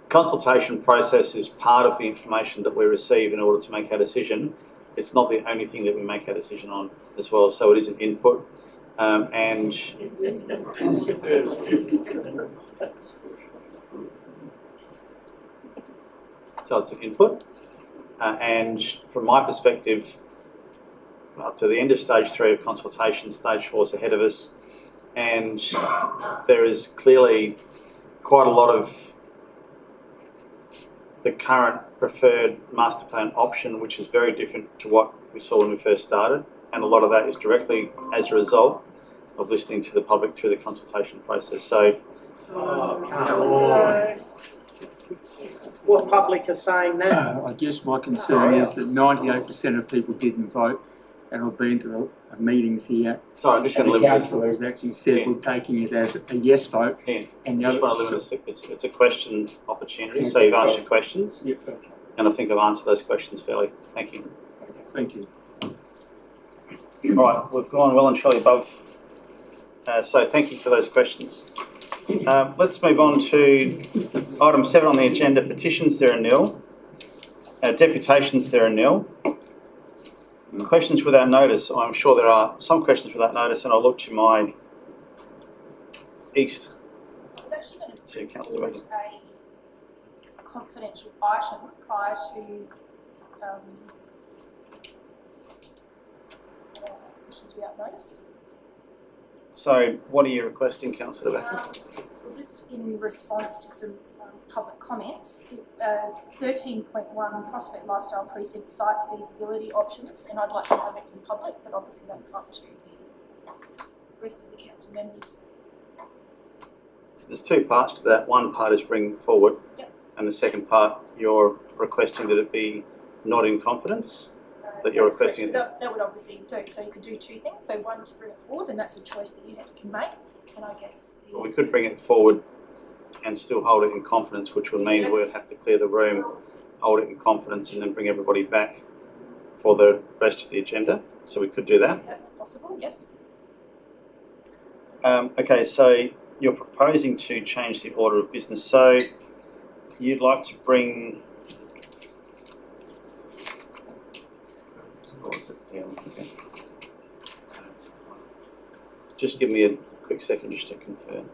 consultation process is part of the information that we receive in order to make our decision. It's not the only thing that we make our decision on as well, so it is an input. And so it's an input. And from my perspective, up to the end of stage 3 of consultation, stage 4 is ahead of us. And there is clearly quite a lot of the current preferred master plan option, which is very different to what we saw when we first started. And a lot of that is directly as a result of listening to the public through the consultation process. So,
What
public are saying that.
I guess my concern is that 98% of people didn't vote, and I've been to the meetings here.
Sorry, I'm just
And
going to
the
limit
councillor has actually said
Yeah.
we're taking it as a yes vote.
Yeah.
And the
I just want to
other.
limit it's a question opportunity. So
Okay,
you've asked
so-
your questions,
Yeah, okay.
and I think I've answered those questions fairly. Thank you.
Okay, thank you.
All right, we've gone well and truly above. So thank you for those questions. Let's move on to item 7 on the agenda. Petitions, there are nil. Deputations, there are nil. Questions without notice. I'm sure there are some questions without notice, and I'll look to my east
I was actually going
to
to
Councillor
forward
Beckett.
a confidential item prior to questions without notice.
So what are you requesting, Councillor Beckett?
Well, just in response to some public comments, 13.1 Prospect Lifestyle Precinct site feasibility options, and I'd like to have it in public, but obviously that's up to the rest of the council members.
So there's two parts to that. One part is bringing it forward,
Yep.
and the second part, you're requesting that it be not in confidence. That you're
That's correct.
requesting it.
That would obviously do. So you could do two things. So one, to bring it forward, and that's a choice that you can make. And I guess
Well, we could bring it forward and still hold it in confidence, which would mean
Yes.
we'd have to clear the room, hold it in confidence, and then bring everybody back for the rest of the agenda. So we could do that.
that's possible. Yes.
Okay, so you're proposing to change the order of business. So you'd like to bring. Just give me a quick second just to confirm.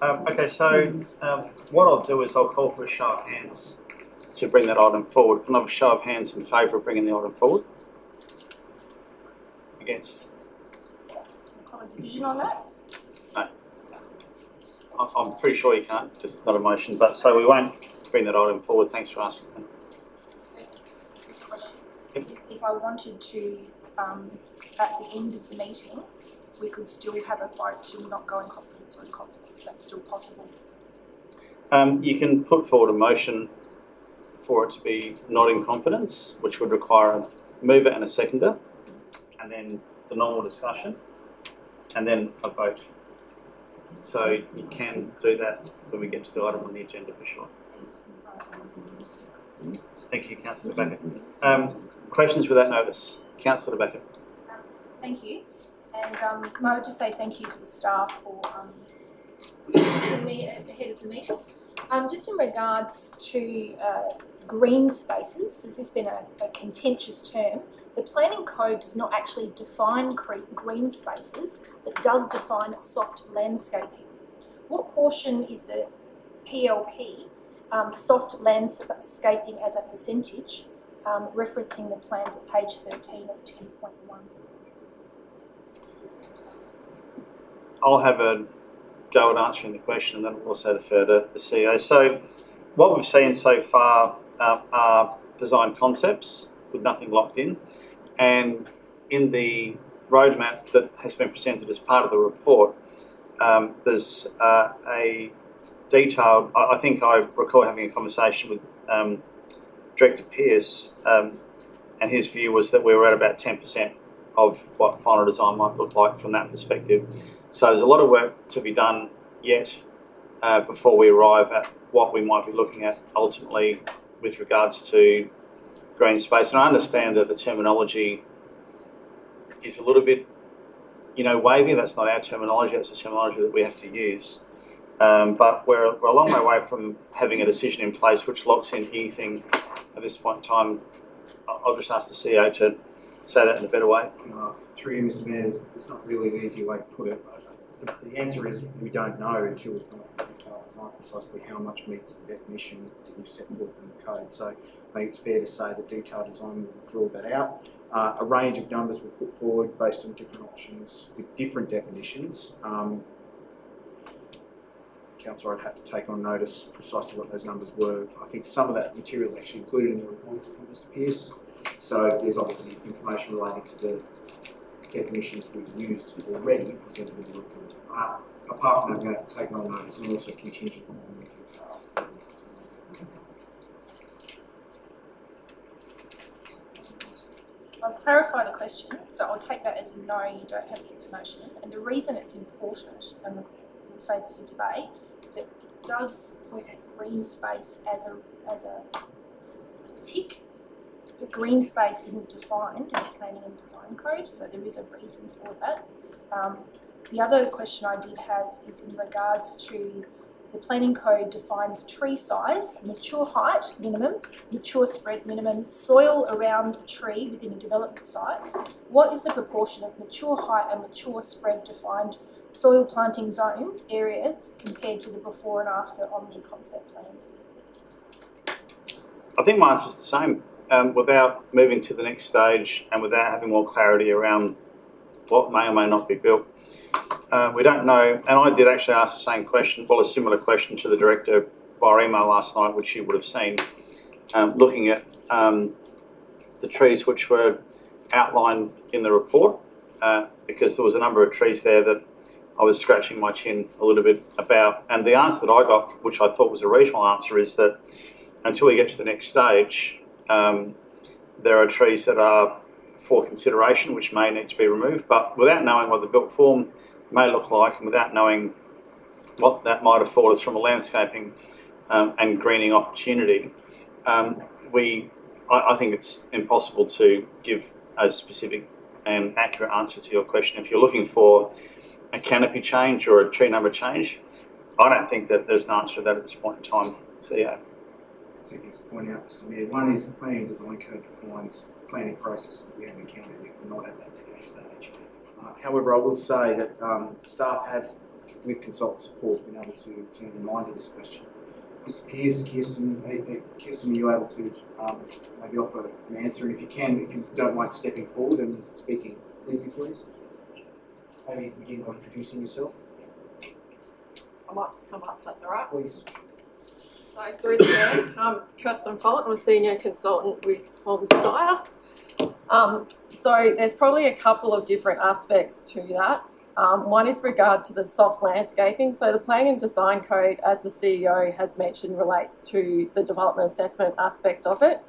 Okay, so what I'll do is I'll call for a show of hands to bring that item forward. Can I have a show of hands in favour of bringing the item forward? Against?
Call a division on that.
No. I'm pretty sure you can't because it's not a motion, but so we won't bring that item forward. Thanks for asking.
If I wanted to, at the end of the meeting, we could still have a vote to not go in confidence or in confidence. That's still possible.
You can put forward a motion for it to be not in confidence, which would require a mover and a seconder, and then the normal discussion, and then a vote. So you can do that when we get to the item on the agenda for sure. Thank you, Councillor Beckett. Questions without notice? Councillor Beckett.
Thank you. And can I just say thank you to the staff for assisting me ahead of the meeting. Just in regards to green spaces, has this been a contentious term? The planning code does not actually define green spaces, but does define soft landscaping. What portion is the PLP soft landscaping as a percentage, referencing the plans at page 13 of 10.1?
I'll have a go at answering the question, and then I'll also defer to the CEO. So what we've seen so far are design concepts with nothing locked in, and in the roadmap that has been presented as part of the report, there's a detailed, I think I recall having a conversation with Director Pearce, and his view was that we were at about 10% of what final design might look like from that perspective. So there's a lot of work to be done yet before we arrive at what we might be looking at ultimately with regards to green space. And I understand that the terminology is a little bit, wavy. That's not our terminology. That's the terminology that we have to use. But we're a long way away from having a decision in place which locks in anything at this point in time. I'll just ask the CEO to say that in a better way?
Through you, Mr. Mayor, it's not really an easy way to put it. The answer is we don't know until we've gone through the detailed design precisely how much meets the definition that you've set forth in the code. So I think it's fair to say that detailed design will draw that out. A range of numbers were put forward based on different options with different definitions. Councillor, I'd have to take on notice precisely what those numbers were. I think some of that material is actually included in the report from Mr. Pearce. So there's obviously information relating to the definitions we've used already presented in the report. Apart from that, I'm going to have to take on notice and also contingent on the detail.
I'll clarify the question, so I'll take that as a no, you don't have the information. And the reason it's important, and we'll save it for debate, but it does point at green space as a tick. But green space isn't defined in the Planning and Design Code, so there is a reason for that. The other question I did have is in regards to the Planning Code defines tree size, mature height minimum, mature spread minimum, soil around a tree within a development site. What is the proportion of mature height and mature spread defined soil planting zones, areas, compared to the before and after on the concept plans?
I think my answer is the same. Without moving to the next stage and without having more clarity around what may or may not be built. We don't know, and I did actually ask the same question, well, a similar question to the Director via email last night, which you would have seen, looking at the trees which were outlined in the report, because there was a number of trees there that I was scratching my chin a little bit about. And the answer that I got, which I thought was a reasonable answer, is that until we get to the next stage, there are trees that are for consideration which may need to be removed, but without knowing what the built form may look like and without knowing what that might afford us from a landscaping and greening opportunity, I think it's impossible to give a specific and accurate answer to your question. If you're looking for a canopy change or a tree number change, I don't think that there's an answer to that at this point in time. So yeah.
Two things to point out, Mr. Mayor. One is the Planning and Design Code defines planning processes that we haven't encountered yet. We're not at that DA stage. However, I will say that staff have, with consultant support, been able to turn their mind to this question. Mr. Pearce, Kirsten, are you able to maybe offer an answer? And if you don't mind stepping forward and speaking clearly, please. Maybe begin by introducing yourself.
I might just come up, if that's all right.
Please.
So, through the chair, I'm Kirsten Follett. I'm a senior consultant with Holden Steyer. So, there's probably a couple of different aspects to that. One is regard to the soft landscaping. So, the Planning and Design Code, as the CEO has mentioned, relates to the development assessment aspect of it,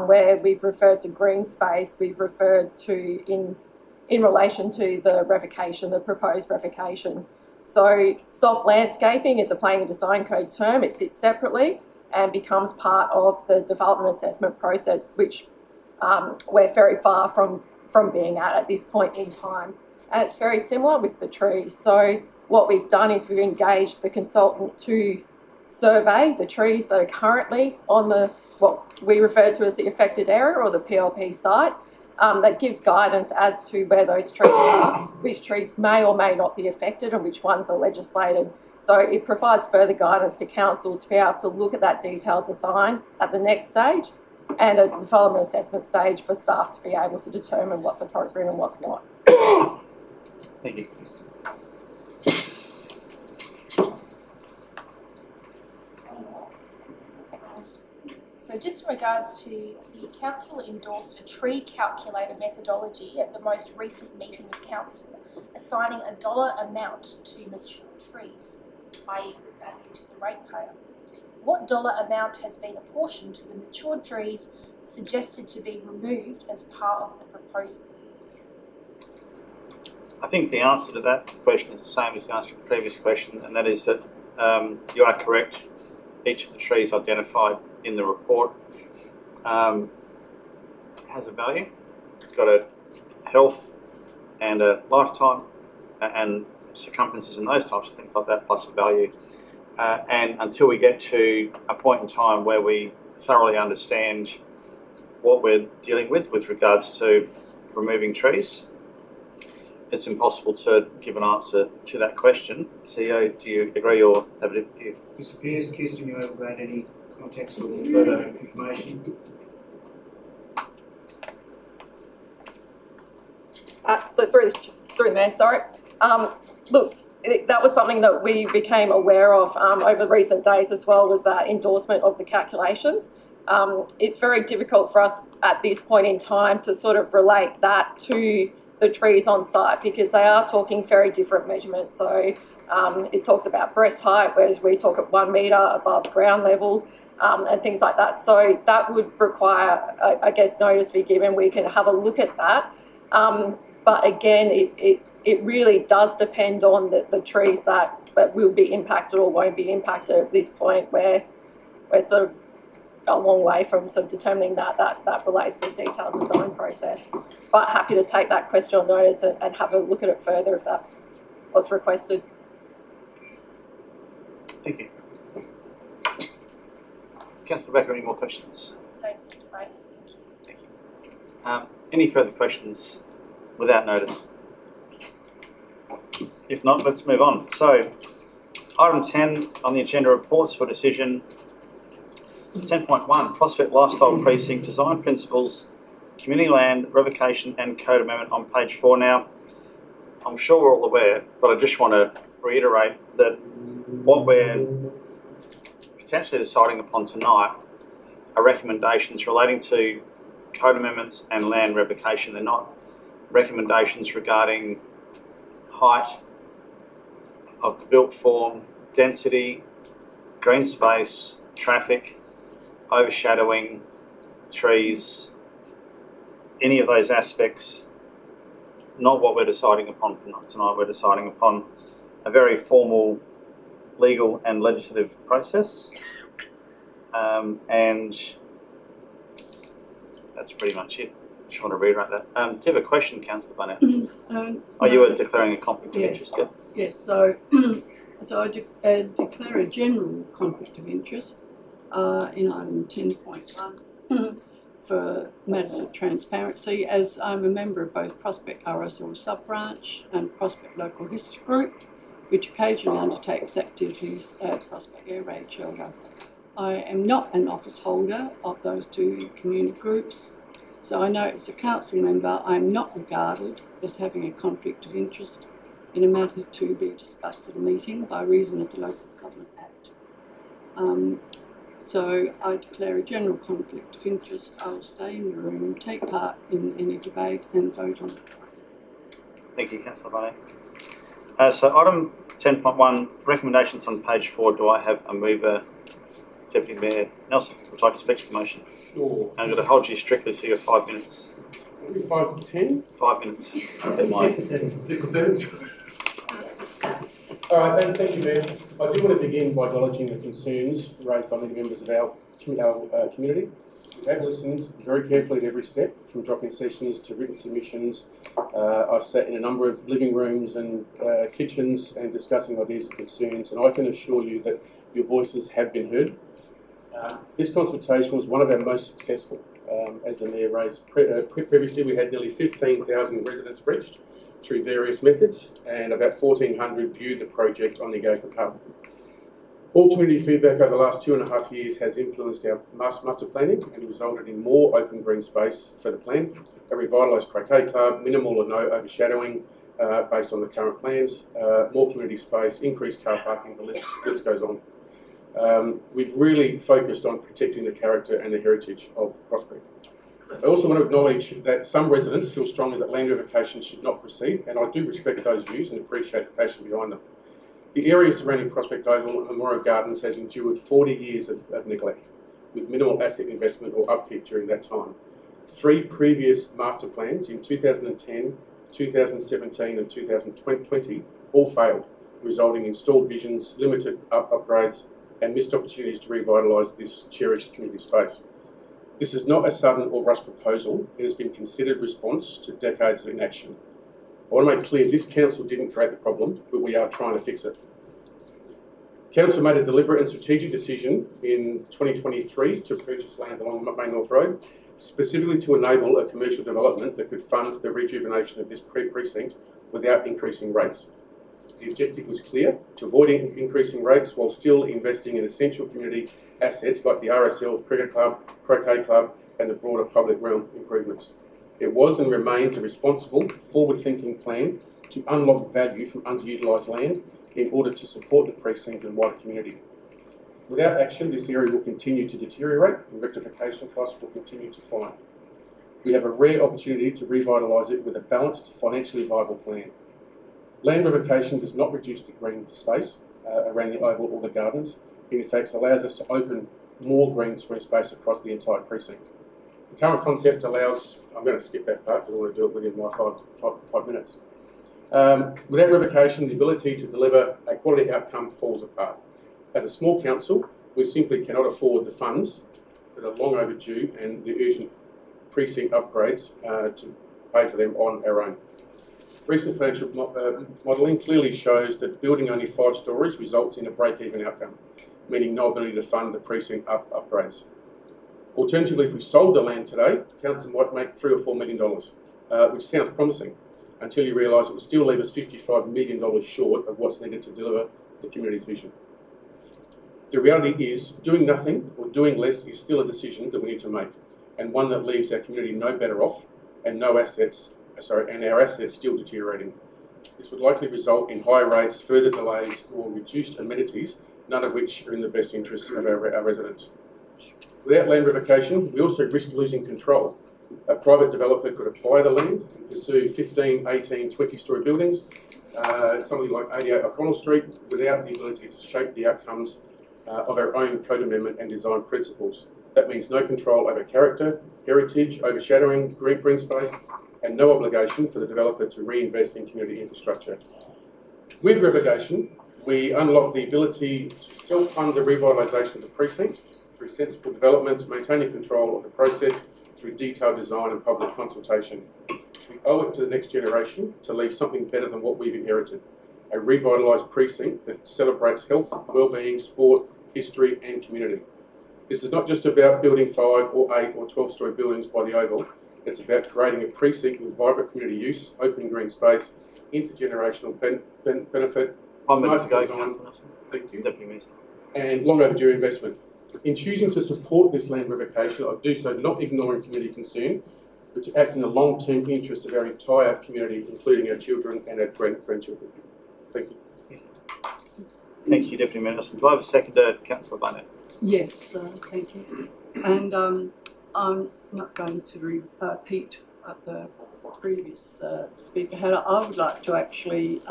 where we've referred to green space, we've referred to in relation to the revocation, the proposed revocation. So soft landscaping is a Planning and Design Code term. It sits separately and becomes part of the development assessment process, which we're very far from being at this point in time. And it's very similar with the trees. So what we've done is we've engaged the consultant to survey the trees that are currently on what we refer to as the affected area or the PLP site. That gives guidance as to where those trees are, which trees may or may not be affected and which ones are legislated. So it provides further guidance to council to be able to look at that detailed design at the next stage and a development assessment stage for staff to be able to determine what's appropriate and what's not.
Thank you, Kirsten.
So just in regards to the council endorsed a tree calculator methodology at the most recent meeting of council, assigning a dollar amount to mature trees, i.e. the value to the ratepayer. What dollar amount has been apportioned to the mature trees suggested to be removed as part of the proposal?
I think the answer to that question is the same as the answer to the previous question, and that is that you are correct. Each of the trees identified in the report has a value. It's got a health and a lifetime and circumferences and those types of things like that, plus a value. And until we get to a point in time where we thoroughly understand what we're dealing with regards to removing trees? It's impossible to give an answer to that question. CEO, do you agree or have a different view?
Mr. Pearce, Kirsten, you able to add any context or further information?
So through the Mayor, sorry. Look, that was something that we became aware of over recent days as well, was that endorsement of the calculations. It's very difficult for us at this point in time to sort of relate that to the trees on site, because they are talking very different measurements. So it talks about breast height, whereas we talk at 1 metre above ground level, and things like that. So that would require, I guess, notice be given. We can have a look at that. But again, it really does depend on the trees that will be impacted or won't be impacted at this point, where we're sort of a long way from sort of determining that relates to the detailed design process. But happy to take that question on notice and have a look at it further if that's what's requested.
Thank you. Councillor Becker, any more questions?
Same debate.
Thank you. Any further questions without notice? If not, let's move on. So, item 10 on the agenda, reports for decision. 10.1, Prospect Lifestyle Precinct Design Principles, Community Land, Revocation and Code Amendment on page 4 now. I'm sure we're all aware, but I just want to reiterate that what we're potentially deciding upon tonight are recommendations relating to code amendments and land revocation. They're not recommendations regarding height of the built form, density, green space, traffic, overshadowing, trees, any of those aspects. Not what we're deciding upon tonight. We're deciding upon a very formal legal and legislative process, and that's pretty much it. Just want to reiterate that. Do you have a question, Councillor Barnett? Are you declaring a conflict of interest? Yet?
Yes, so I declare a general conflict of interest in item 10.1 for matters of transparency, as I'm a member of both Prospect RSL Sub-Branch and Prospect Local History Group, which occasionally undertakes activities at Prospect Air Raid Shelter. I am not an office holder of those two community groups, so I know as a council member I am not regarded as having a conflict of interest in a matter to be discussed at a meeting by reason of the Local Government Act. So I declare a general conflict of interest. I will stay in the room, take part in any debate and vote on it.
Thank you, Councillor Barnett. So item 10.1, recommendations on page 4. Do I have a mover? Deputy Mayor Nelson would like to speak to the motion.
Sure.
I'm going to hold you strictly to your 5 minutes.
5 to 10?
5 minutes.
6 or 7. All right, thank you, Mayor. I do want to begin by acknowledging the concerns raised by many members of our community. We have listened very carefully at every step, from drop-in sessions to written submissions. I've sat in a number of living rooms and kitchens and discussing ideas and concerns, and I can assure you that your voices have been heard. This consultation was one of our most successful. As the Mayor raised previously, we had nearly 15,000 residents reached through various methods, and about 1,400 viewed the project on the Engagement Hub. All community feedback over the last 2.5 years has influenced our master planning and resulted in more open green space for the plan, a revitalised croquet club, minimal or no overshadowing based on the current plans, more community space, increased car parking, the list goes on. We've really focused on protecting the character and the heritage of Prospect. I also want to acknowledge that some residents feel strongly that land revocation should not proceed, and I do respect those views and appreciate the passion behind them. The area surrounding Prospect Oval and Memorial Gardens has endured 40 years of neglect, with minimal asset investment or upkeep during that time. 3 previous master plans in 2010, 2017 and 2020 all failed, resulting in stalled visions, limited upgrades and missed opportunities to revitalise this cherished community space. This is not a sudden or rushed proposal. It has been considered response to decades of inaction. I want to make clear this council didn't create the problem, but we are trying to fix it. Council made a deliberate and strategic decision in 2023 to purchase land along Main North Road, specifically to enable a commercial development that could fund the rejuvenation of this precinct without increasing rates. The objective was clear, to avoid increasing rates while still investing in essential community assets like the RSL Cricket Club, Croquet Club and the broader public realm improvements. It was and remains a responsible, forward-thinking plan to unlock value from underutilised land in order to support the precinct and wider community. Without action, this area will continue to deteriorate and rectification costs will continue to climb. We have a rare opportunity to revitalise it with a balanced, financially viable plan. Land revocation does not reduce the green space around the oval or the gardens. It in fact allows us to open more green space across the entire precinct. The current concept allows, I'm going to skip that part because I want to do it within my five minutes. Without revocation, the ability to deliver a quality outcome falls apart. As a small council, we simply cannot afford the funds that are long overdue and the urgent precinct upgrades to pay for them on our own. Recent financial modelling clearly shows that building only 5 stories results in a break-even outcome, meaning no ability to fund the precinct upgrades. Alternatively, if we sold the land today, council might make $3 or $4 million, which sounds promising, until you realise it will still leave us $55 million short of what's needed to deliver the community's vision. The reality is, doing nothing or doing less is still a decision that we need to make, and one that leaves our community no better off and our assets still deteriorating. This would likely result in higher rates, further delays, or reduced amenities, none of which are in the best interests of our residents. Without land revocation, we also risk losing control. A private developer could acquire the land and pursue 15, 18, 20-storey buildings, something like 88 O'Connell Street, without the ability to shape the outcomes of our own code amendment and design principles. That means no control over character, heritage, overshadowing, green space, and no obligation for the developer to reinvest in community infrastructure. With revocation, we unlock the ability to self-fund the revitalisation of the precinct through sensible development, maintaining control of the process through detailed design and public consultation. We owe it to the next generation to leave something better than what we've inherited, a revitalised precinct that celebrates health, wellbeing, sport, history and community. This is not just about building 5 or 8 or 12-storey buildings by the Oval. It's about creating a precinct with vibrant community use, open green space, intergenerational benefit, smart design, thank you, and long overdue investment. In choosing to support this land revocation, I do so not ignoring community concern, but to act in the long-term interest of our entire community, including our children and our grandchildren. Thank you.
Thank you, Deputy Minister. Do I have a seconder, Councillor Barnett?
Yes, thank you. And I'm not going to repeat what the previous speaker had. I would like to actually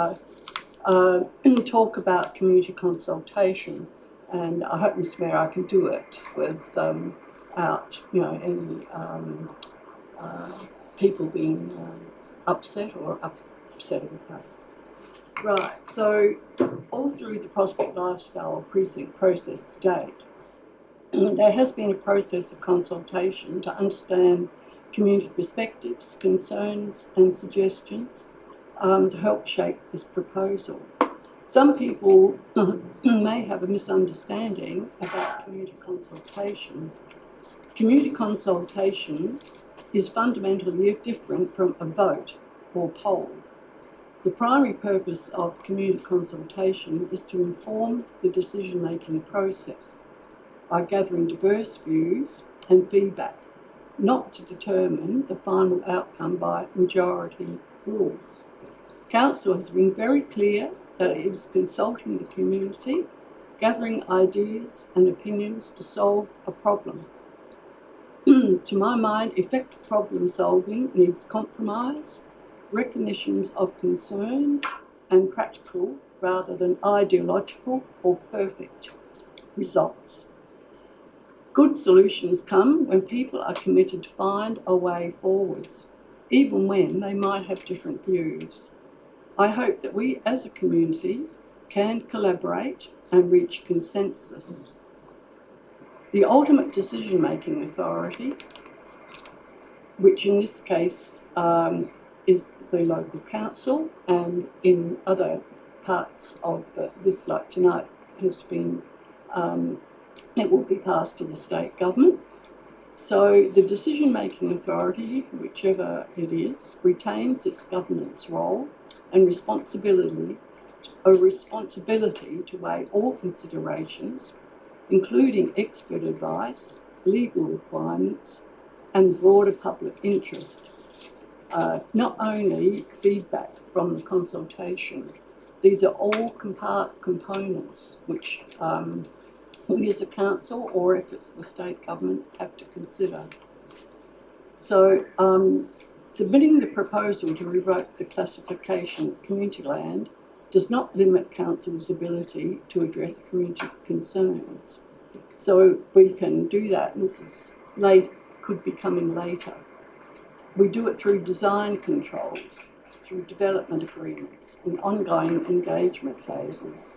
talk about community consultation, and I hope, Mr. Mayor, I can do it without any people being upset or upsetting us. Right, so all through the Prospect Lifestyle Precinct process to date, there has been a process of consultation to understand community perspectives, concerns and suggestions to help shape this proposal. Some people may have a misunderstanding about community consultation. Community consultation is fundamentally different from a vote or poll. The primary purpose of community consultation is to inform the decision-making process by gathering diverse views and feedback, not to determine the final outcome by majority rule. Council has been very clear that it is consulting the community, gathering ideas and opinions to solve a problem. To my mind, effective problem solving needs compromise, recognitions of concerns, and practical rather than ideological or perfect results. Good solutions come when people are committed to find a way forwards, even when they might have different views. I hope that we as a community can collaborate and reach consensus. The ultimate decision-making authority, which in this case is the local council, and in other parts of this, like tonight, has been, it will be passed to the state government. So the decision-making authority, whichever it is, retains its governance role and responsibility to weigh all considerations, including expert advice, legal requirements, and broader public interest. Not only feedback from the consultation. These are all components which we as a council, or if it's the state government, have to consider. So submitting the proposal to revoke the classification of community land does not limit council's ability to address community concerns. So we can do that, and this is could be coming later. We do it through design controls, through development agreements and ongoing engagement phases.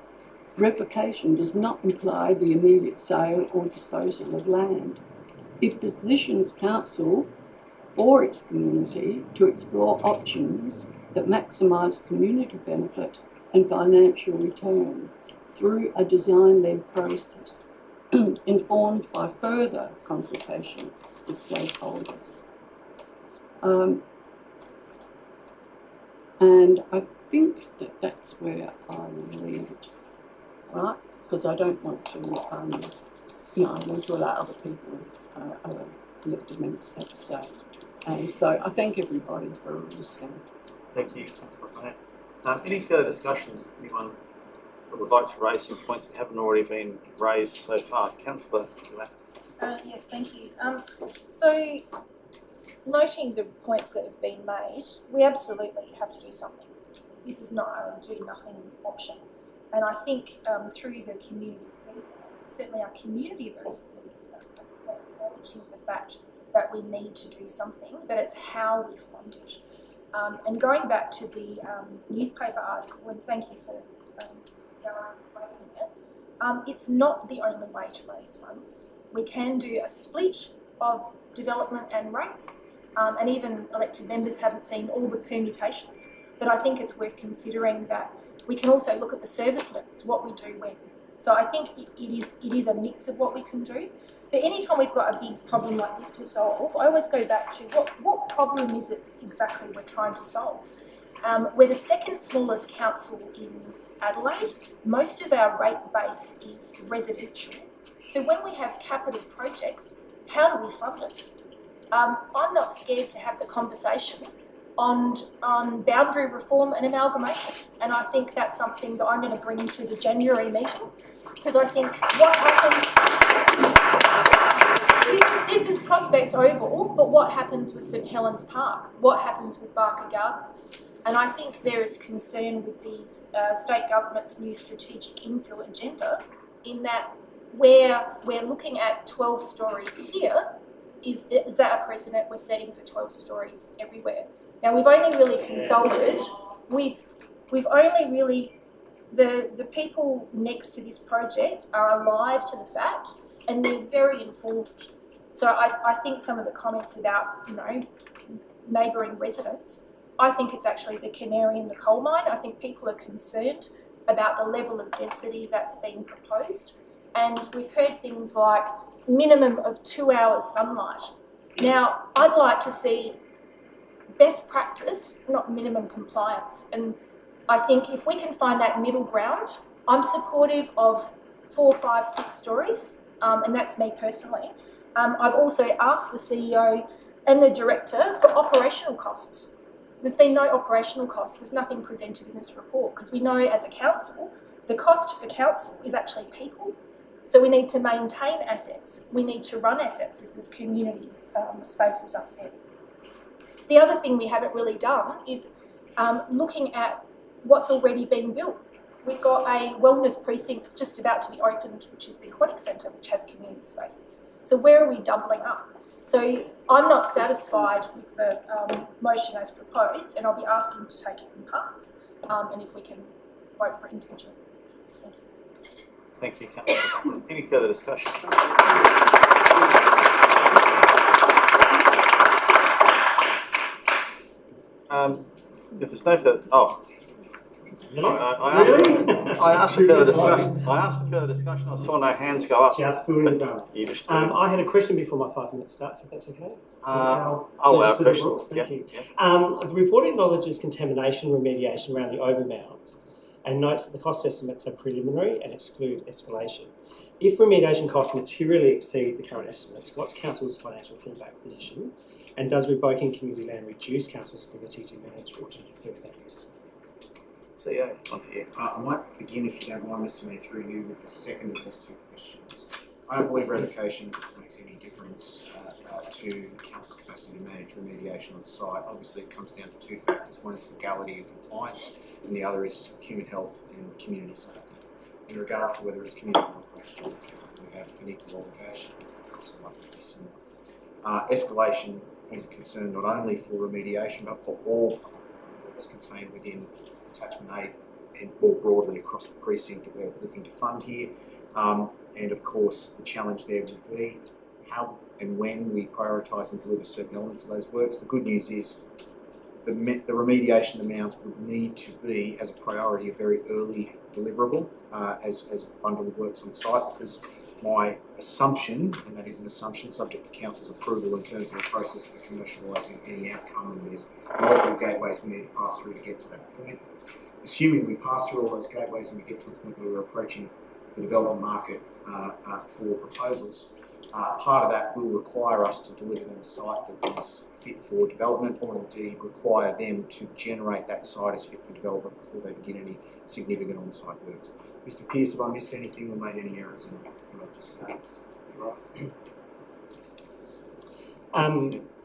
Revocation does not imply the immediate sale or disposal of land. It positions council or its community to explore options that maximise community benefit and financial return through a design-led process informed by further consultation with stakeholders. And I think that that's where I will leave it, right? Because I don't want to, I want to allow other people, other elected members to have to say. And so I thank everybody for listening.
Thank you, Councillor Burnett. Any further discussion? Anyone that would like to raise some points that haven't already been raised so far? Councillor Gillett.
Yes, thank you. So, noting the points that have been made, we absolutely have to do something. This is not a do-nothing option. And I think through the community feedback, certainly our community are very supportive of that, acknowledging the fact that we need to do something, but it's how we fund it. And going back to the newspaper article, and thank you for raising it, it's not the only way to raise funds. We can do a split of development and rates, and even elected members haven't seen all the permutations, but I think it's worth considering that we can also look at the service levels, what we do when. So I think it is a mix of what we can do. But anytime we've got a big problem like this to solve, I always go back to what problem is it exactly we're trying to solve? We're the second smallest council in Adelaide. Most of our rate base is residential. So when we have capital projects, how do we fund it? I'm not scared to have the conversation on boundary reform and amalgamation. And I think that's something that I'm going to bring to the January meeting, because I think what happens, this is Prospect Oval, but what happens with St Helens Park? What happens with Barker Gardens? And I think there is concern with the state government's new strategic infill agenda, in that where we're looking at 12 stories here, is that a precedent we're setting for 12 stories everywhere? Now, we've only really consulted with, the people next to this project are alive to the fact, and they're very informed. So I think some of the comments about, neighbouring residents, I think it's actually the canary in the coal mine. I think people are concerned about the level of density that's being proposed. And we've heard things like minimum of 2 hours sunlight. Now, I'd like to see best practice, not minimum compliance. And I think if we can find that middle ground, I'm supportive of 4, 5, 6 stories, and that's me personally. I've also asked the CEO and the director for operational costs. There's been no operational costs. There's nothing presented in this report, because we know as a council, the cost for council is actually people. So we need to maintain assets. We need to run assets if there's community spaces up there. The other thing we haven't really done is looking at what's already been built. We've got a wellness precinct just about to be opened, which is the Aquatic Centre, which has community spaces. So where are we doubling up? So I'm not satisfied with the motion as proposed, and I'll be asking to take it in parts, and if we can vote for individual. Thank you.
Thank you, Councillor. Any further discussion? If there's no further, Sorry, I asked for further discussion. I saw no hands go up.
Just building the drama.
You just
I had a question before my 5 minutes starts, if that's okay.
our
Legislative
question.
rules, thank you.
Yeah.
The report acknowledges contamination remediation around the overmounds and notes that the cost estimates are preliminary and exclude escalation. If remediation costs materially exceed the current estimates, what's Council's financial fallback position? And does revoking community land reduce Council's ability to manage or to defer that risk?
CEO, on for you.
I might begin, if you don't mind, Mr Mayor, through you with the second of those two questions. I don't believe revocation makes any difference to Council's capacity to manage remediation on site. Obviously, it comes down to two factors. One is legality and compliance, and the other is human health and community safety. In regards to whether it's community operation or council, we have an equal obligation. So likely to be similar. Escalation is a concern not only for remediation, but for all what's contained within Attachment 8 and more broadly across the precinct that we're looking to fund here. And of course, the challenge there will be how and when we prioritise and deliver certain elements of those works. The good news is the remediation amounts would need to be, as a priority, a very early deliverable as a bundle of works on site, because my assumption, and that is an assumption subject to Council's approval in terms of a process for commercialising any outcome, and there's multiple gateways we need to pass through to get to that point. Assuming we pass through all those gateways and we get to a point where we're approaching the development market for proposals, part of that will require us to deliver them a site that is fit for development, or indeed require them to generate that site as fit for development before they begin any significant on-site works. Mr Pearce, have I missed anything or made any errors in what I've just said?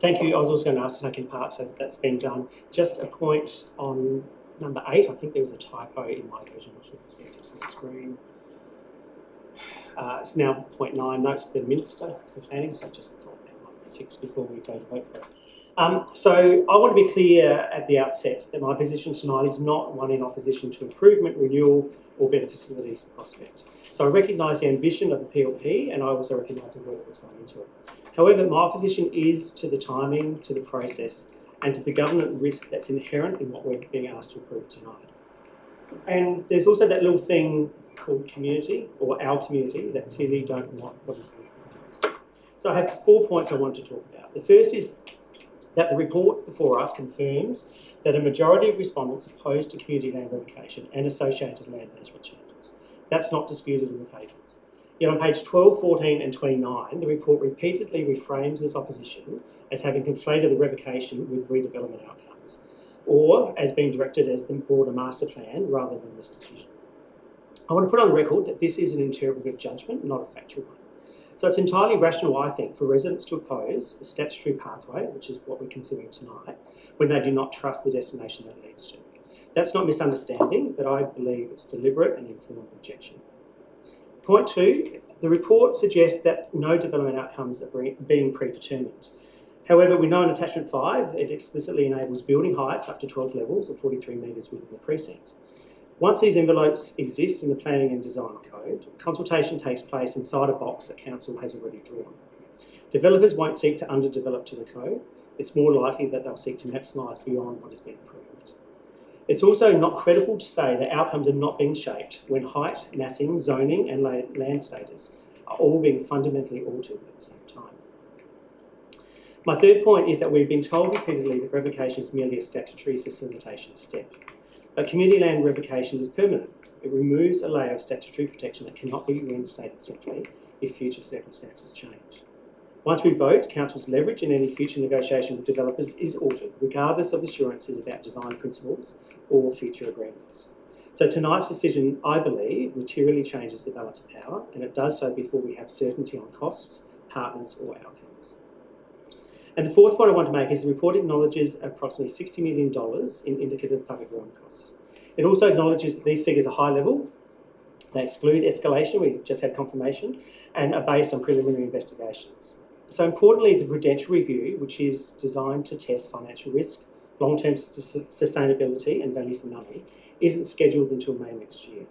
Thank you. I was also going to ask to take in part, so that's been done. Just a point on number 8. I think there was a typo in my version. I'm not sure if it's been fixed on the screen. It's now 0.9, notes the Minster for planning, so I just thought that might be fixed before we go to vote for it. So I want to be clear at the outset that my position tonight is not one in opposition to improvement, renewal or better facilities for Prospect. So I recognise the ambition of the PLP, and I also recognise the work that's gone into it. However, my opposition is to the timing, to the process and to the government risk that's inherent in what we're being asked to approve tonight. And there's also that little thing called community, or our community, that clearly don't want what is being proposed. So I have 4 points I want to talk about. The first is that the report before us confirms that a majority of respondents opposed to community land revocation and associated land management changes. That's not disputed in the papers. Yet on page 12, 14 and 29, the report repeatedly reframes its opposition as having conflated the revocation with redevelopment outcomes, or as being directed as the broader master plan rather than this decision. I want to put on record that this is an interpretive judgment, not a factual one. So it's entirely rational, I think, for residents to oppose a statutory pathway, which is what we're considering tonight, when they do not trust the destination that leads to. That's not misunderstanding, but I believe it's deliberate and informed objection. Point 2, the report suggests that no development outcomes are being predetermined. However, we know in Attachment 5, it explicitly enables building heights up to 12 levels or 43 metres within the precinct. Once these envelopes exist in the Planning and Design Code, consultation takes place inside a box that Council has already drawn. Developers won't seek to underdevelop to the code. It's more likely that they'll seek to maximise beyond what has been approved. It's also not credible to say that outcomes are not being shaped when height, massing, zoning and land status are all being fundamentally altered at the same time. My third point is that we've been told repeatedly that revocation is merely a statutory facilitation step. But community land revocation is permanent. It removes a layer of statutory protection that cannot be reinstated simply if future circumstances change. Once we vote, Council's leverage in any future negotiation with developers is altered, regardless of assurances about design principles or future agreements. So tonight's decision, I believe, materially changes the balance of power, and it does so before we have certainty on costs, partners or outcomes. And the fourth point I want to make is the report acknowledges approximately $60 million in indicative public realm costs. It also acknowledges that these figures are high level, they exclude escalation, we just had confirmation, and are based on preliminary investigations. So importantly, the prudential review, which is designed to test financial risk, long-term sustainability and value for money, isn't scheduled until May next year.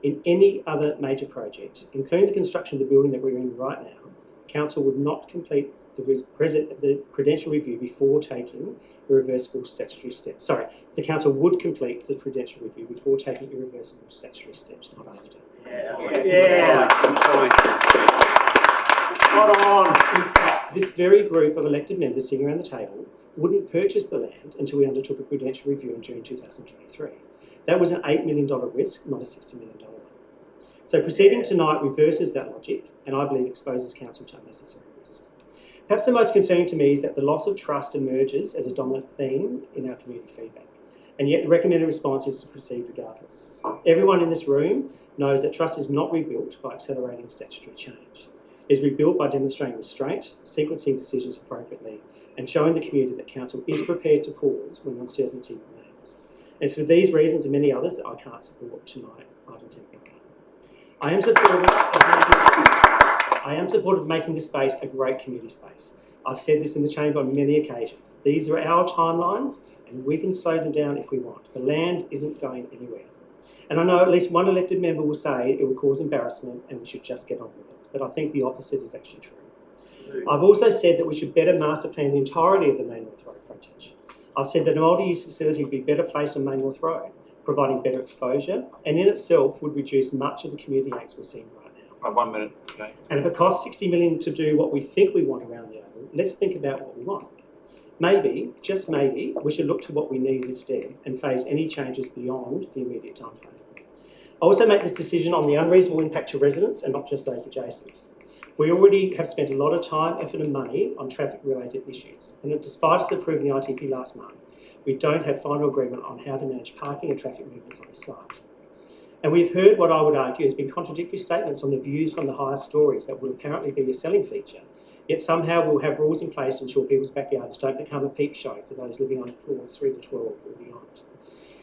In any other major project, including the construction of the building that we're in right now, Council would not complete the prudential review before taking irreversible statutory steps. Sorry, the Council would complete the prudential review before taking irreversible statutory steps, not after.
Yeah. Spot on.
This very group of elected members sitting around the table wouldn't purchase the land until we undertook a prudential review in June 2023. That was an $8 million risk, not a $60 million one. So proceeding tonight reverses that logic and I believe exposes Council to unnecessary risk. Perhaps the most concerning to me is that the loss of trust emerges as a dominant theme in our community feedback, and yet the recommended response is to proceed regardless. Everyone in this room knows that trust is not rebuilt by accelerating statutory change. It is rebuilt by demonstrating restraint, sequencing decisions appropriately, and showing the community that Council is prepared to pause when uncertainty remains. And it's for these reasons and many others that I can't support tonight item 10.1. I am supportive of making this space a great community space. I've said this in the chamber on many occasions. These are our timelines and we can slow them down if we want. The land isn't going anywhere. And I know at least one elected member will say it will cause embarrassment and we should just get on with it. But I think the opposite is actually true. I've also said that we should better master plan the entirety of the Main North Road frontage. I've said that a multi-use facility would be better placed on Main North Road, providing better exposure, and in itself would reduce much of the community angst we're seeing right now.
1 minute, okay.
And if it costs $60 million to do what we think we want around the oval, let's think about what we want. Maybe, just maybe, we should look to what we need instead and phase any changes beyond the immediate timeframe. I also make this decision on the unreasonable impact to residents and not just those adjacent. We already have spent a lot of time, effort and money on traffic-related issues, and despite us approving the ITP last month, we don't have final agreement on how to manage parking and traffic movements on the site. And we've heard what I would argue has been contradictory statements on the views from the higher stories that would apparently be a selling feature, yet somehow we'll have rules in place to ensure people's backyards don't become a peep show for those living on floors 3 to 12 or beyond.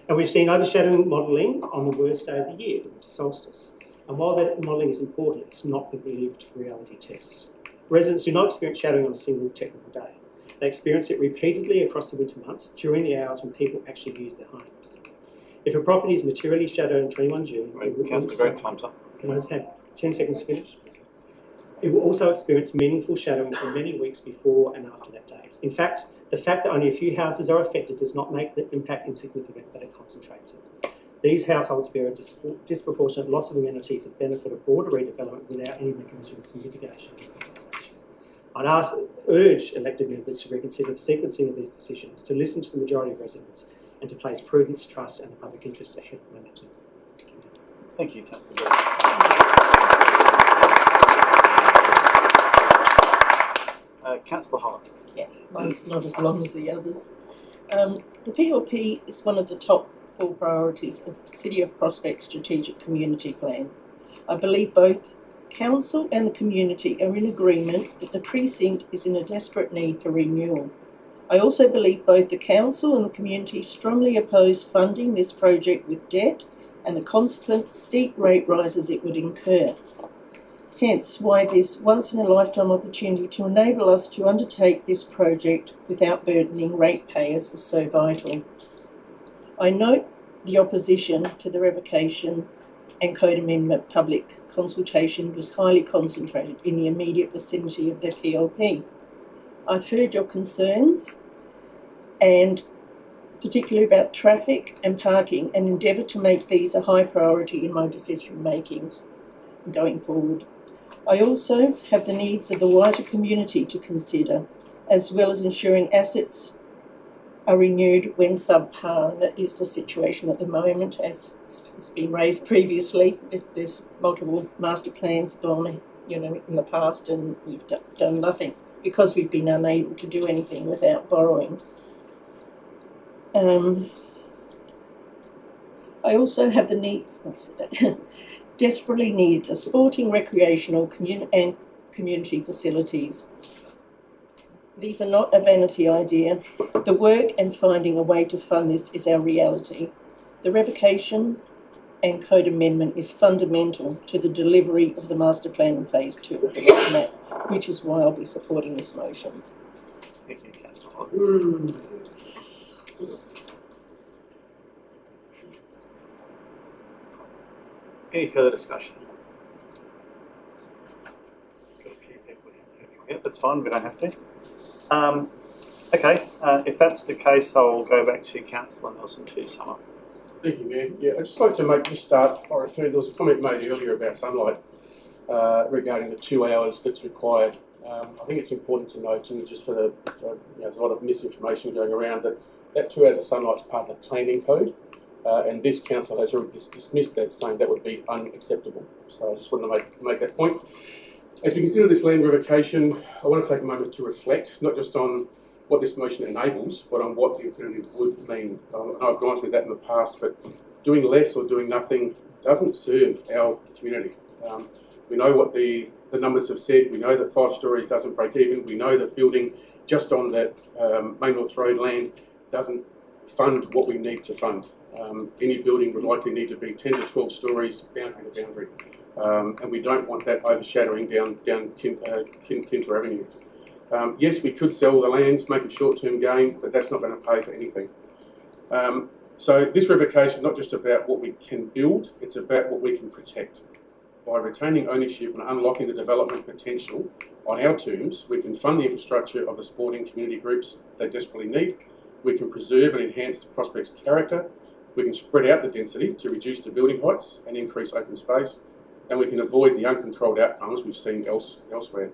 And we've seen overshadowing modelling on the worst day of the year, the winter solstice. And while that modelling is important, it's not the lived reality test. Residents do not experience shadowing on a single technical day. They experience it repeatedly across the winter months during the hours when people actually use their homes. If a property is materially shadowed on 21 June,
Councillor Grant, time's up.
Can I just have 10 seconds to finish? It will also experience meaningful shadowing for many weeks before and after that date. In fact, the fact that only a few houses are affected does not make the impact insignificant, but it concentrates it. These households bear a disproportionate loss of amenity for the benefit of broader redevelopment without any mechanism for mitigation and compensation. I'd urge elected members to reconsider the sequencing of these decisions, to listen to the majority of residents, and to place prudence, trust and the public interest ahead of momentum.
Thank you, Councillor. Councillor Hart.
Yeah, mine's not as long as the others. The PLP is one of the top 4 priorities of the City of Prospect Strategic Community Plan. I believe both Council and the community are in agreement that the precinct is in a desperate need for renewal. I also believe both the Council and the community strongly oppose funding this project with debt and the consequent steep rate rises it would incur. Hence why this once-in-a-lifetime opportunity to enable us to undertake this project without burdening ratepayers is so vital. I note the opposition to the revocation and code amendment public consultation was highly concentrated in the immediate vicinity of the PLP. I've heard your concerns, and particularly about traffic and parking, and endeavour to make these a high priority in my decision making going forward. I also have the needs of the wider community to consider, as well as ensuring assets are renewed when subpar, and that is the situation at the moment, as has been raised previously. There's multiple master plans gone, in the past, and we've done nothing because we've been unable to do anything without borrowing. I also have the needs, desperately need a sporting, recreational, and community facilities. These are not a vanity idea. The work and finding a way to fund this is our reality. The revocation and code amendment is fundamental to the delivery of the master plan in phase 2 of the roadmap, which is why I'll be supporting this motion.
Thank you, Councillor. Any further discussion? Got a few people here. Yep, that's fine. We don't have to. Okay, if that's the case, I'll go back to Councillor Nelson to sum up.
Thank you, Mayor. Yeah, I'd just like to start. There was a comment made earlier about sunlight regarding the 2 hours that's required. I think it's important to note, and just for there's a lot of misinformation going around, that 2 hours of sunlight is part of the planning code, and this council has already dismissed that, saying that would be unacceptable. So I just want to make that point. As we consider this land revocation, I want to take a moment to reflect, not just on what this motion enables, but on what the alternative would mean. I've gone through that in the past, but doing less or doing nothing doesn't serve our community. We know what the numbers have said. We know that 5 stories doesn't break even. We know that building just on that Main North Road land doesn't fund what we need to fund. Any building would likely need to be 10 to 12 stories, boundary to boundary. And we don't want that overshadowing down Kinter Avenue. Yes, we could sell the land, make a short-term gain, but that's not going to pay for anything. So this revocation is not just about what we can build, it's about what we can protect. By retaining ownership and unlocking the development potential on our terms, we can fund the infrastructure of the sporting community groups they desperately need. We can preserve and enhance the prospect's character. We can spread out the density to reduce the building heights and increase open space. And we can avoid the uncontrolled outcomes we've seen elsewhere.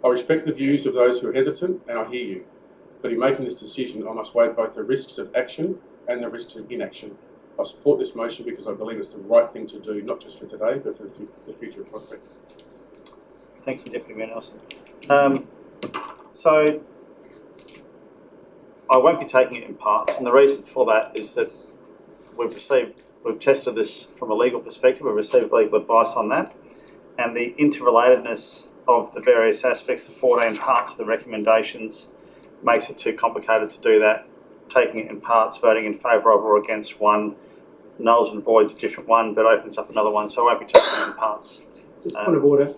I respect the views of those who are hesitant, and I hear you. But in making this decision, I must weigh both the risks of action and the risks of inaction. I support this motion because I believe it's the right thing to do, not just for today, but for the future of Prospect.
Thank you, Deputy Mayor Nelson. So I won't be taking it in parts, and the reason for that is that we've tested this from a legal perspective. We've received legal advice on that, and the interrelatedness of the various aspects, the 14 parts of the recommendations, makes it too complicated to do that. Taking it in parts, voting in favour of or against one, nulls and voids a different one, but opens up another one. So I won't be taking it in parts.
Just point of order.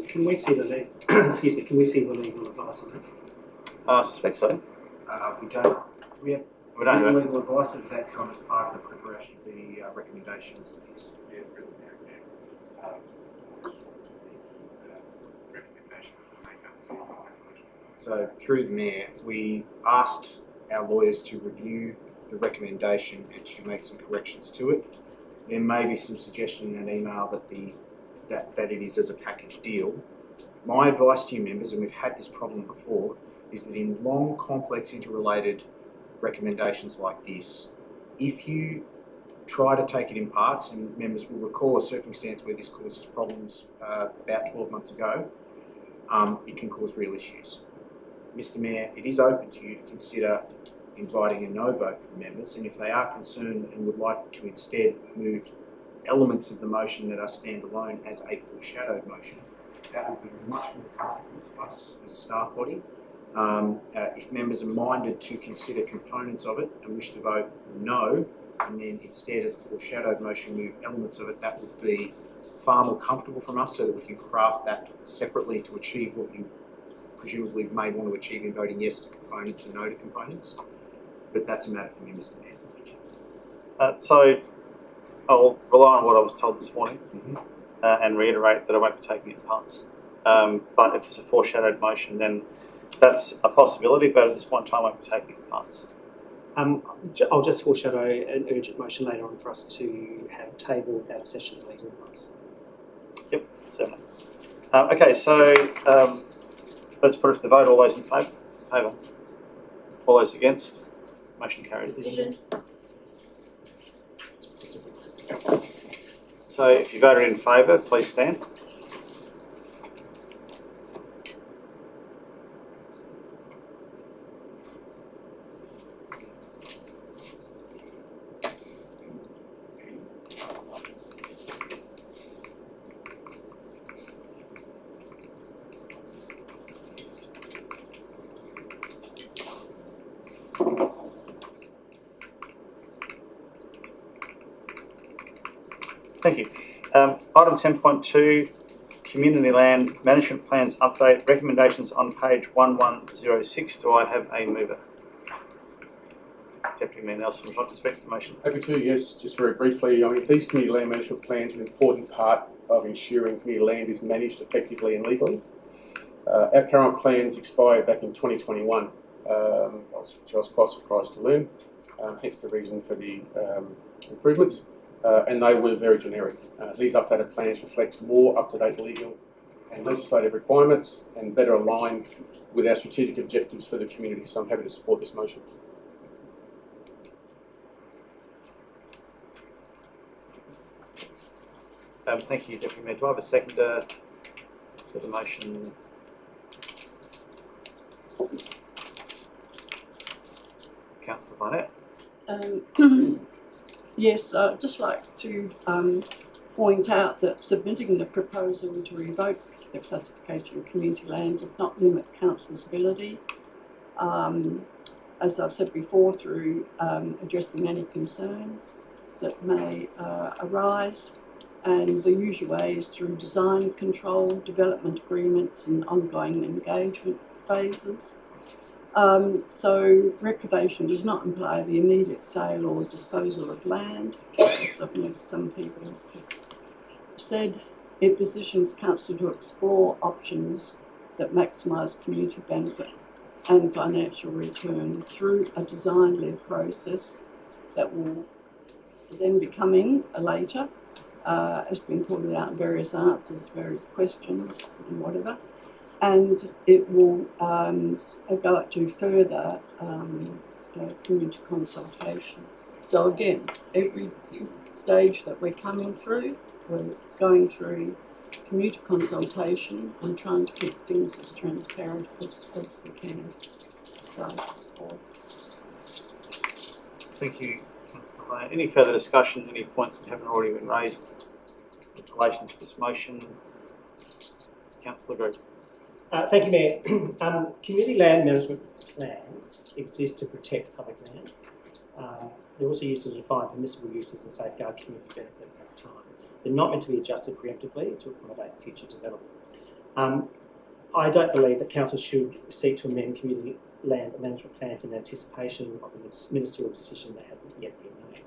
Can we see the excuse me? Can we see the legal advice on that?
I suspect so.
We don't. We don't have legal advice, and that comes as part of the preparation of the recommendations. So through the Mayor, we asked our lawyers to review the recommendation and to make some corrections to it. There may be some suggestion in that email that it is as a package deal. My advice to you members, and we've had this problem before, is that in long, complex, interrelated recommendations like this, if you try to take it in parts, and members will recall a circumstance where this causes problems about 12 months ago, it can cause real issues. Mr Mayor, it is open to you to consider inviting a no vote from members, and if they are concerned and would like to instead move elements of the motion that are standalone as a foreshadowed motion, that would be much more comfortable for us as a staff body. If members are minded to consider components of it and wish to vote no, and then instead as a foreshadowed motion move elements of it, that would be far more comfortable from us, so that we can craft that separately to achieve what you presumably may want to achieve in voting yes to components and no to components. But that's a matter for you, Mr Mayor.
So I'll rely on what I was told this morning and reiterate that I won't be taking it in parts. But if there's a foreshadowed motion, then that's a possibility, but at this point in time I won't be taking it in parts.
I'll just foreshadow an urgent motion later on for us to have tabled out of session with legal advice.
Yep, certainly. Okay, so let's put it to the vote. All those in favour? All those against? Motion carried.
Division.
So if you voted in favour, please stand. Thank you. Item 10.2, Community Land Management Plans Update, recommendations on page 1106. Do I have a mover? Deputy Mayor Nelson, would you like to speak to the motion?
Happy to, yes. Just very briefly, I mean, these community land management plans are an important part of ensuring community land is managed effectively and legally. Our current plans expired back in 2021, which I was quite surprised to learn, hence the reason for the improvements, and they were very generic. These updated plans reflect more up-to-date legal and legislative requirements and better align with our strategic objectives for the community, so I'm happy to support this motion.
Thank you, Deputy Mayor. Do I have a seconder for the motion? Councillor Barnett.
Yes, I'd just like to point out that submitting the proposal to revoke the classification of community land does not limit council's ability, as I've said before, through addressing any concerns that may arise, and the usual way is through design control, development agreements and ongoing engagement phases. So reservation does not imply the immediate sale or disposal of land, as I've noticed some people have said. It positions council to explore options that maximise community benefit and financial return through a design-led process that will then be coming later, has been pointed out in various answers, various questions and whatever. And it will go up to further community consultation. So again, every stage that we're coming through, we're going through community consultation and trying to keep things as transparent as we can. So, support.
Thank you, Councillor Barnett. Any further discussion, any points that haven't already been raised in relation to this motion? Councillor Greg.
Thank you, Mayor. Community land management plans exist to protect public land. They're also used to define permissible uses and safeguard community benefit over time. They're not meant to be adjusted preemptively to accommodate future development. I don't believe that council should seek to amend community land management plans in anticipation of a ministerial decision that hasn't yet been made.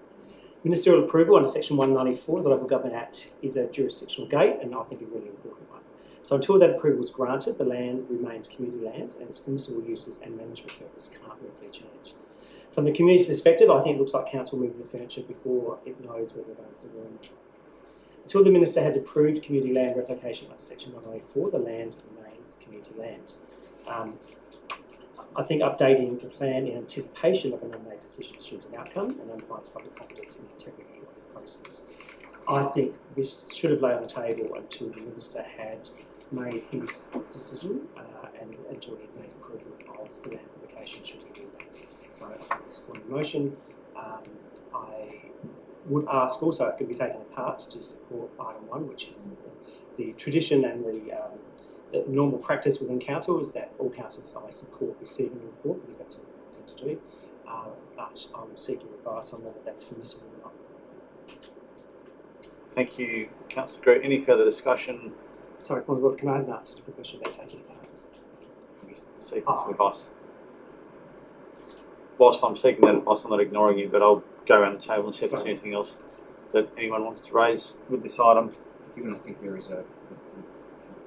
Ministerial approval under Section 194 of the Local Government Act is a jurisdictional gate, and I think a really important one. So until that approval is granted, the land remains community land and its permissible uses and management purpose can't lawfully change. From the community's perspective, I think it looks like council moving the furniture before it knows whether it owns the room. Until the Minister has approved community land replication under Section 194, the land remains community land. I think updating the plan in anticipation of an unmade decision assumes an outcome and undermines public confidence in the integrity of the process. I think this should have laid on the table until the Minister had made his decision and until he had made approval of the land application should he do that. So I think it's a motion. I would ask also it could be taken apart to support item 1, which is the tradition and the normal practice within council is that all councillors I support receiving a report because that's an important thing to do. But I'm seeking advice on whether that's permissible or not.
Thank you, Councillor Greg. Any further discussion?
Sorry, can I have an answer to the question about taking it apart?
Seeking some advice. Whilst I'm seeking that advice, I'm not ignoring you, but I'll go around the table and see if there's anything else that anyone wants to raise with this item.
Given I think there is a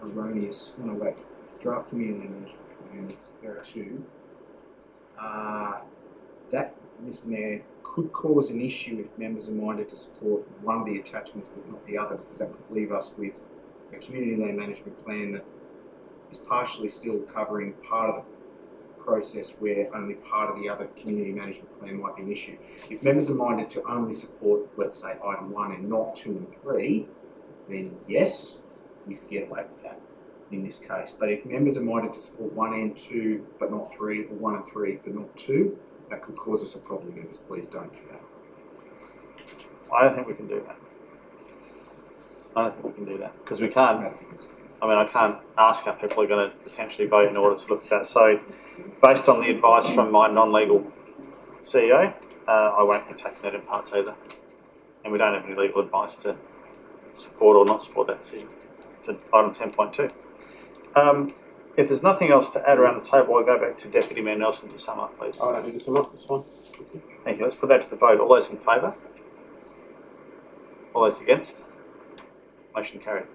erroneous 108 draft community land management plan, error 2, that, Mr. Mayor, could cause an issue if members are minded to support one of the attachments but not the other, because that could leave us with a community land management plan that is partially still covering part of the process where only part of the other community management plan might be an issue. If members are minded to only support, let's say, item 1 and not 2 and 3, then yes, you could get away with that in this case. But if members are minded to support 1 and 2 but not 3, or 1 and 3 but not 2, that could cause us a problem, members. Please don't do that.
I don't think we can do that. Because we can't. I mean, I can't ask how people are going to potentially vote in order to look at that. So, based on the advice from my non-legal CEO, I won't be taking that in parts either. And we don't have any legal advice to support or not support that decision. It's item 10.2. If there's nothing else to add around the table, I'll go back to Deputy Mayor Nelson to sum up, please.
I don't need to sum up, that's fine.
Thank you. Let's put that to the vote. All those in favour? All those against? Motion carried.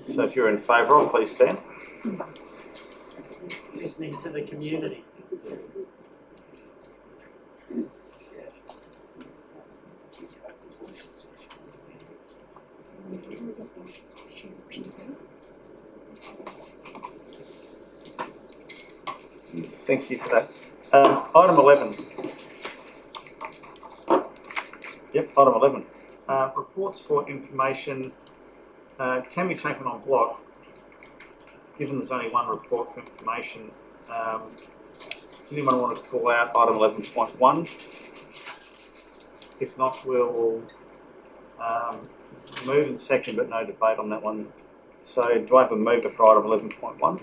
So if you're in favour, please stand.
Listening to the community.
Thank you for that. Item 11. Yep, item 11. Reports for information can be taken on block. Given there's only one report for information, does anyone want to call out item 11.1? If not, we'll move and second, but no debate on that one. So, do I have a mover for item 11.1?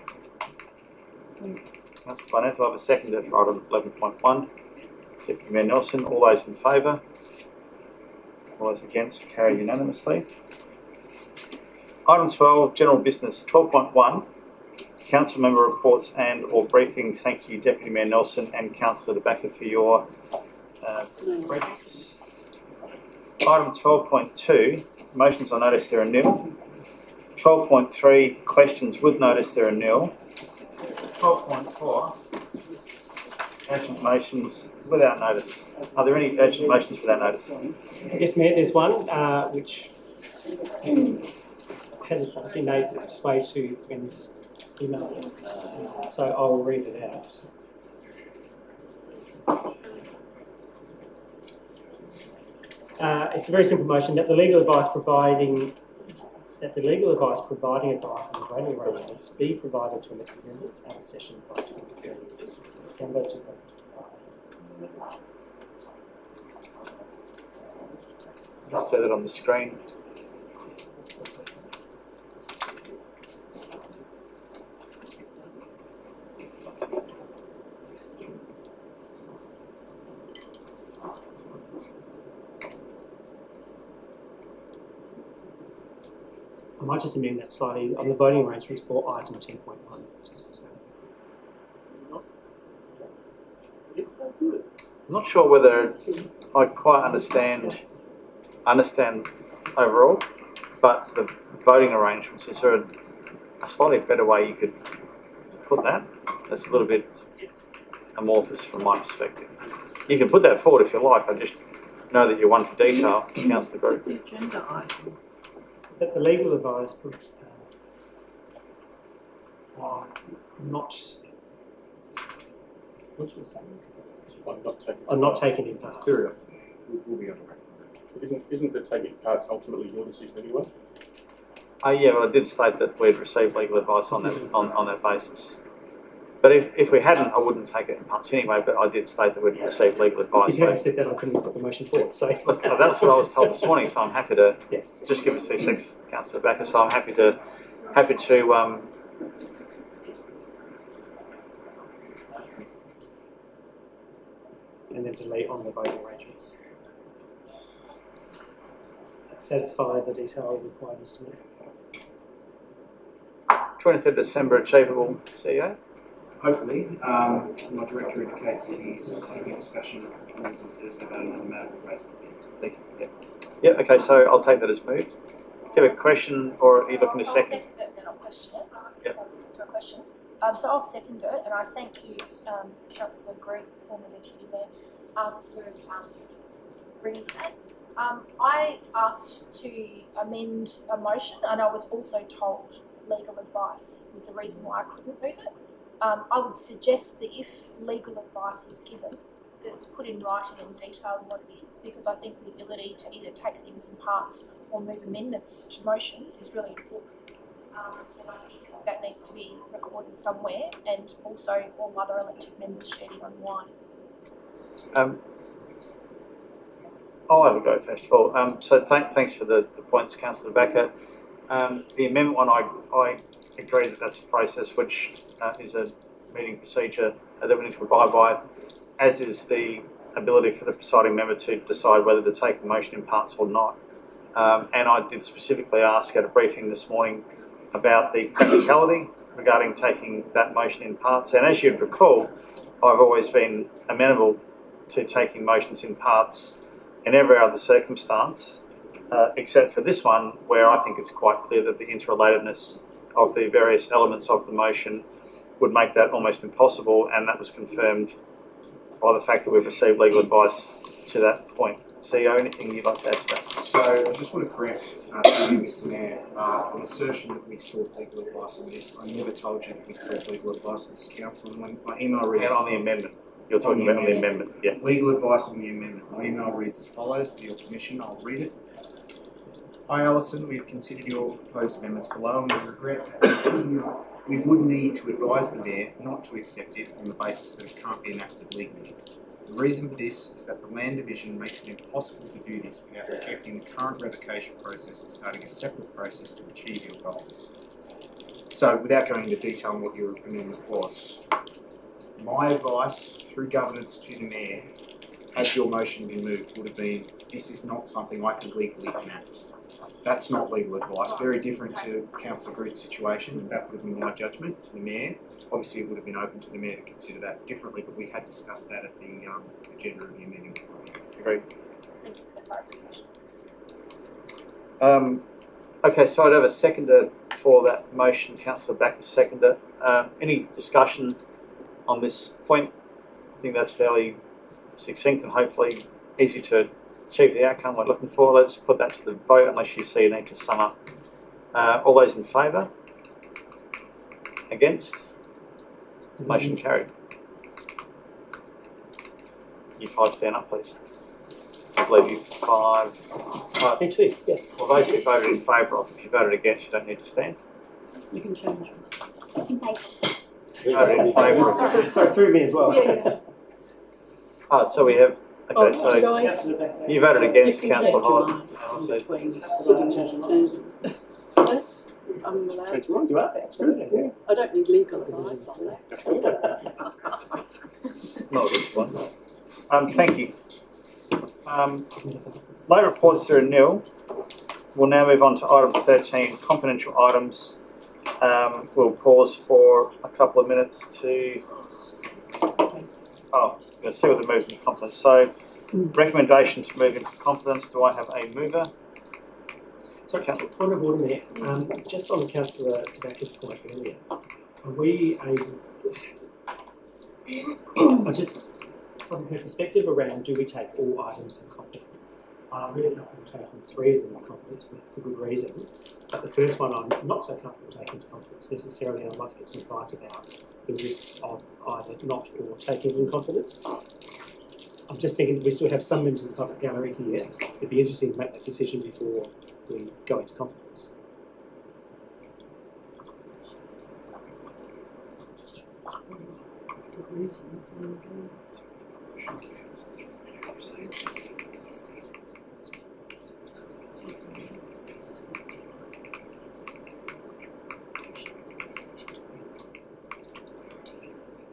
Councillor Barnett, do I have a seconder for item 11.1? Deputy Mayor Nelson, all those in favour? All those against, carried unanimously. Item 12, general business. 12.1, council member reports and or briefings. Thank you, Deputy Mayor Nelson and Councillor De Backer, for your briefings. Item 12.2, motions on notice there are nil. 12.3, questions with notice there are nil. 12.4, urgent motions without notice. Are there any urgent motions without notice?
Yes, Mayor, there's one which hasn't obviously made its way to Ben's email, so I'll read it out. It's a very simple motion that the legal advice providing advice on the voting arrangements be provided to elected members out of session by 23rd December 2025.
Just say that on the screen.
I might just amend that slightly on the voting arrangements for item 10.1.
I'm not sure whether I quite understand overall, but the voting arrangements, is there a slightly better way you could put that? That's a little bit amorphous from my perspective. You can put that forward if you like. I just know that you're one for detail, Councillor Group.
The agenda item.
That the legal advice are not. What you were saying? I'm not taking in parts.
Period.
We'll be able to.
Isn't the taking parts ultimately your decision anyway?
Yeah, but I did state that we'd received legal advice on that on that basis. But if we hadn't, I wouldn't take it in parts anyway. But I did state that we'd received legal advice.
If you hadn't said that, I couldn't put the motion forward. So
look, that's what I was told this morning. So I'm happy to just give us 2 seconds, Councillor Backer. So I'm happy to
and then delete on the voting arrangements. Satisfy the detail required, Mr. Mayor.
23rd December achievable, CEO?
Hopefully. My director indicates that he's having a discussion on Thursday about another matter we've raised.
Thank you. Yeah, okay, so I'll take that as moved. Do you have a question or are you looking to second?
I'll second it and then I'll question it.
Yep.
To a question. So I'll second it and I thank you, Councillor Green, former Deputy Mayor, for bringing that. I asked to amend a motion and I was also told legal advice was the reason why I couldn't move it. I would suggest that if legal advice is given, that it's put in writing and detailed what it is, because I think the ability to either take things in parts or move amendments to motions is really important. And I think that needs to be recorded somewhere, and also all other elected members shedding on why.
I'll have a go first of all. So thanks for the points, Councillor Backer. The amendment one, I agree that that's a process which is a meeting procedure that we need to abide by, as is the ability for the presiding member to decide whether to take a motion in parts or not. And I did specifically ask at a briefing this morning about the practicality regarding taking that motion in parts. And as you'd recall, I've always been amenable to taking motions in parts in every other circumstance, except for this one, where I think it's quite clear that the interrelatedness of the various elements of the motion would make that almost impossible, and that was confirmed by the fact that we've received legal advice to that point. CEO, anything you'd like to add to that?
So I just want to correct you, Mr. Mayor, an assertion that we sought legal advice on this. I never told you that we sought legal advice on this council. My email reads...
And on the amendment. You're talking about on the amendment, yeah.
Legal advice on the amendment. My email reads as follows, with your permission, I'll read it. Hi Alison, we've considered your proposed amendments below and we regret that we would need to advise the Mayor not to accept it on the basis that it can't be enacted legally. The reason for this is that the Land Division makes it impossible to do this without rejecting the current revocation process and starting a separate process to achieve your goals. So, without going into detail on what your amendment was, my advice through governance to the Mayor, had your motion been moved, would have been, this is not something I can legally enact. That's not legal advice, very different to Councillor Groot's situation. That would have been my judgment to the Mayor. Obviously, it would have been open to the Mayor to consider that differently, but we had discussed that at the agenda review meeting.
Agreed.
Thank you for the clarification.
Okay, so I'd have a seconder for that motion. Councillor Backer, seconder. Any discussion on this point? I think that's fairly succinct and hopefully easy to achieve the outcome we're looking for. Let's put that to the vote unless you see a need to sum up. All those in favour? Against? Motion carried. You five stand up, please. I believe you five.
Me too, yeah.
Well, those who voted in favour of, if you voted against, you don't need to stand.
You can change it.
In favour.
You voted in favour of.
Sorry, through me as well.
Yeah.
So we have. Okay,
Did
so
I?
you voted against,
You can
Councillor
change your
Hyde.
mind between sitting and standing. Yes, I'm allowed to.
You are, absolutely, yeah.
I don't need legal advice on that.
Not this one. Thank you. Late reports there are nil. We'll now move on to item 13, confidential items. We'll pause for a couple of minutes to. Oh, I'm going to see whether it moves into confidence. So, recommendation to move into confidence. Do I have a mover?
So, point of order, Mayor. Just on Councillor Tabacco's point earlier, are we able? I just, from her perspective around, do we take all items in confidence? I'm really comfortable taking 3 of them in confidence for good reason. But the first one I'm not so comfortable taking into confidence necessarily. I'd like to get some advice about the risks of either not or taking in confidence. I'm just thinking we still have some members of the public gallery here. It'd be interesting to make that decision before we go into confidence.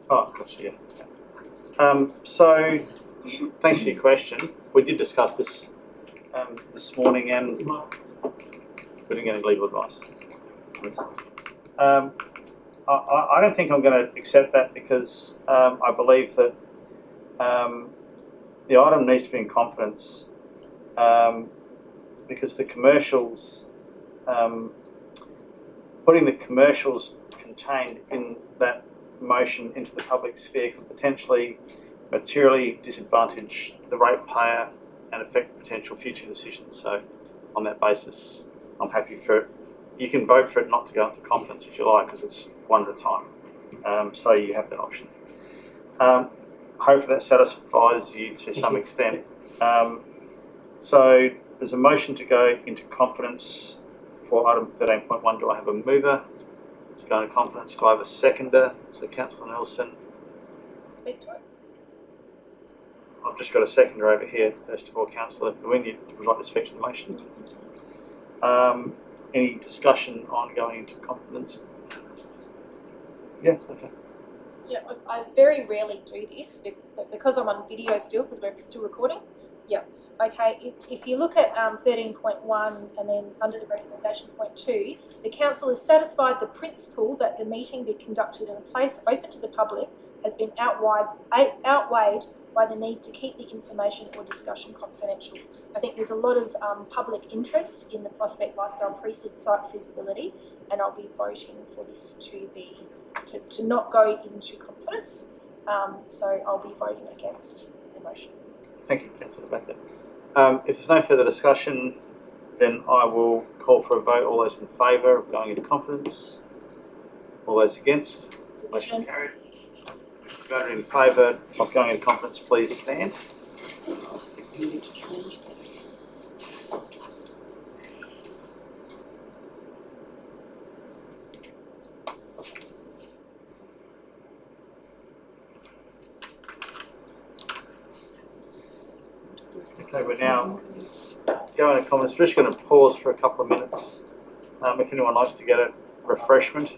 Oh, gotcha, yeah. So, thanks for your question. We did discuss this this morning and we didn't get any legal advice. I don't think I'm going to accept that because I believe that the item needs to be in confidence because the commercials, putting the commercials contained in that motion into the public sphere could potentially materially disadvantage the ratepayer and affect potential future decisions. So on that basis, I'm happy for it. You can vote for it not to go into confidence if you like, because it's one at a time. So you have that option. Hopefully that satisfies you to some extent. So there's a motion to go into confidence for item 13.1. Do I have a mover to go into confidence? Do I have a seconder? So Councillor Nelson.
Speak to it.
I've just got a seconder over here. First of all, Councillor Nguyen, you would like to speak to the motion? Any discussion on going into confidence? Yes, okay.
Yeah, I very rarely do this, but because I'm on video still, because we're still recording. Yeah. Okay, if you look at 13.1 and then under the recommendation point 2, the council is satisfied the principle that the meeting be conducted in a place open to the public has been outweighed by the need to keep the information or discussion confidential. I think there's a lot of public interest in the Prospect Lifestyle Precinct site feasibility, and I'll be voting for this to not go into confidence. So I'll be voting against the motion.
Thank you, Councillor Becker. If there's no further discussion, then I will call for a vote. All those in favour of going into confidence? All those against? Motion carried. Voted in favour of going into confidence, please stand.
You need to change that.
Okay, we're now going into confidence. We're just going to pause for a couple of minutes. If anyone likes to get a refreshment.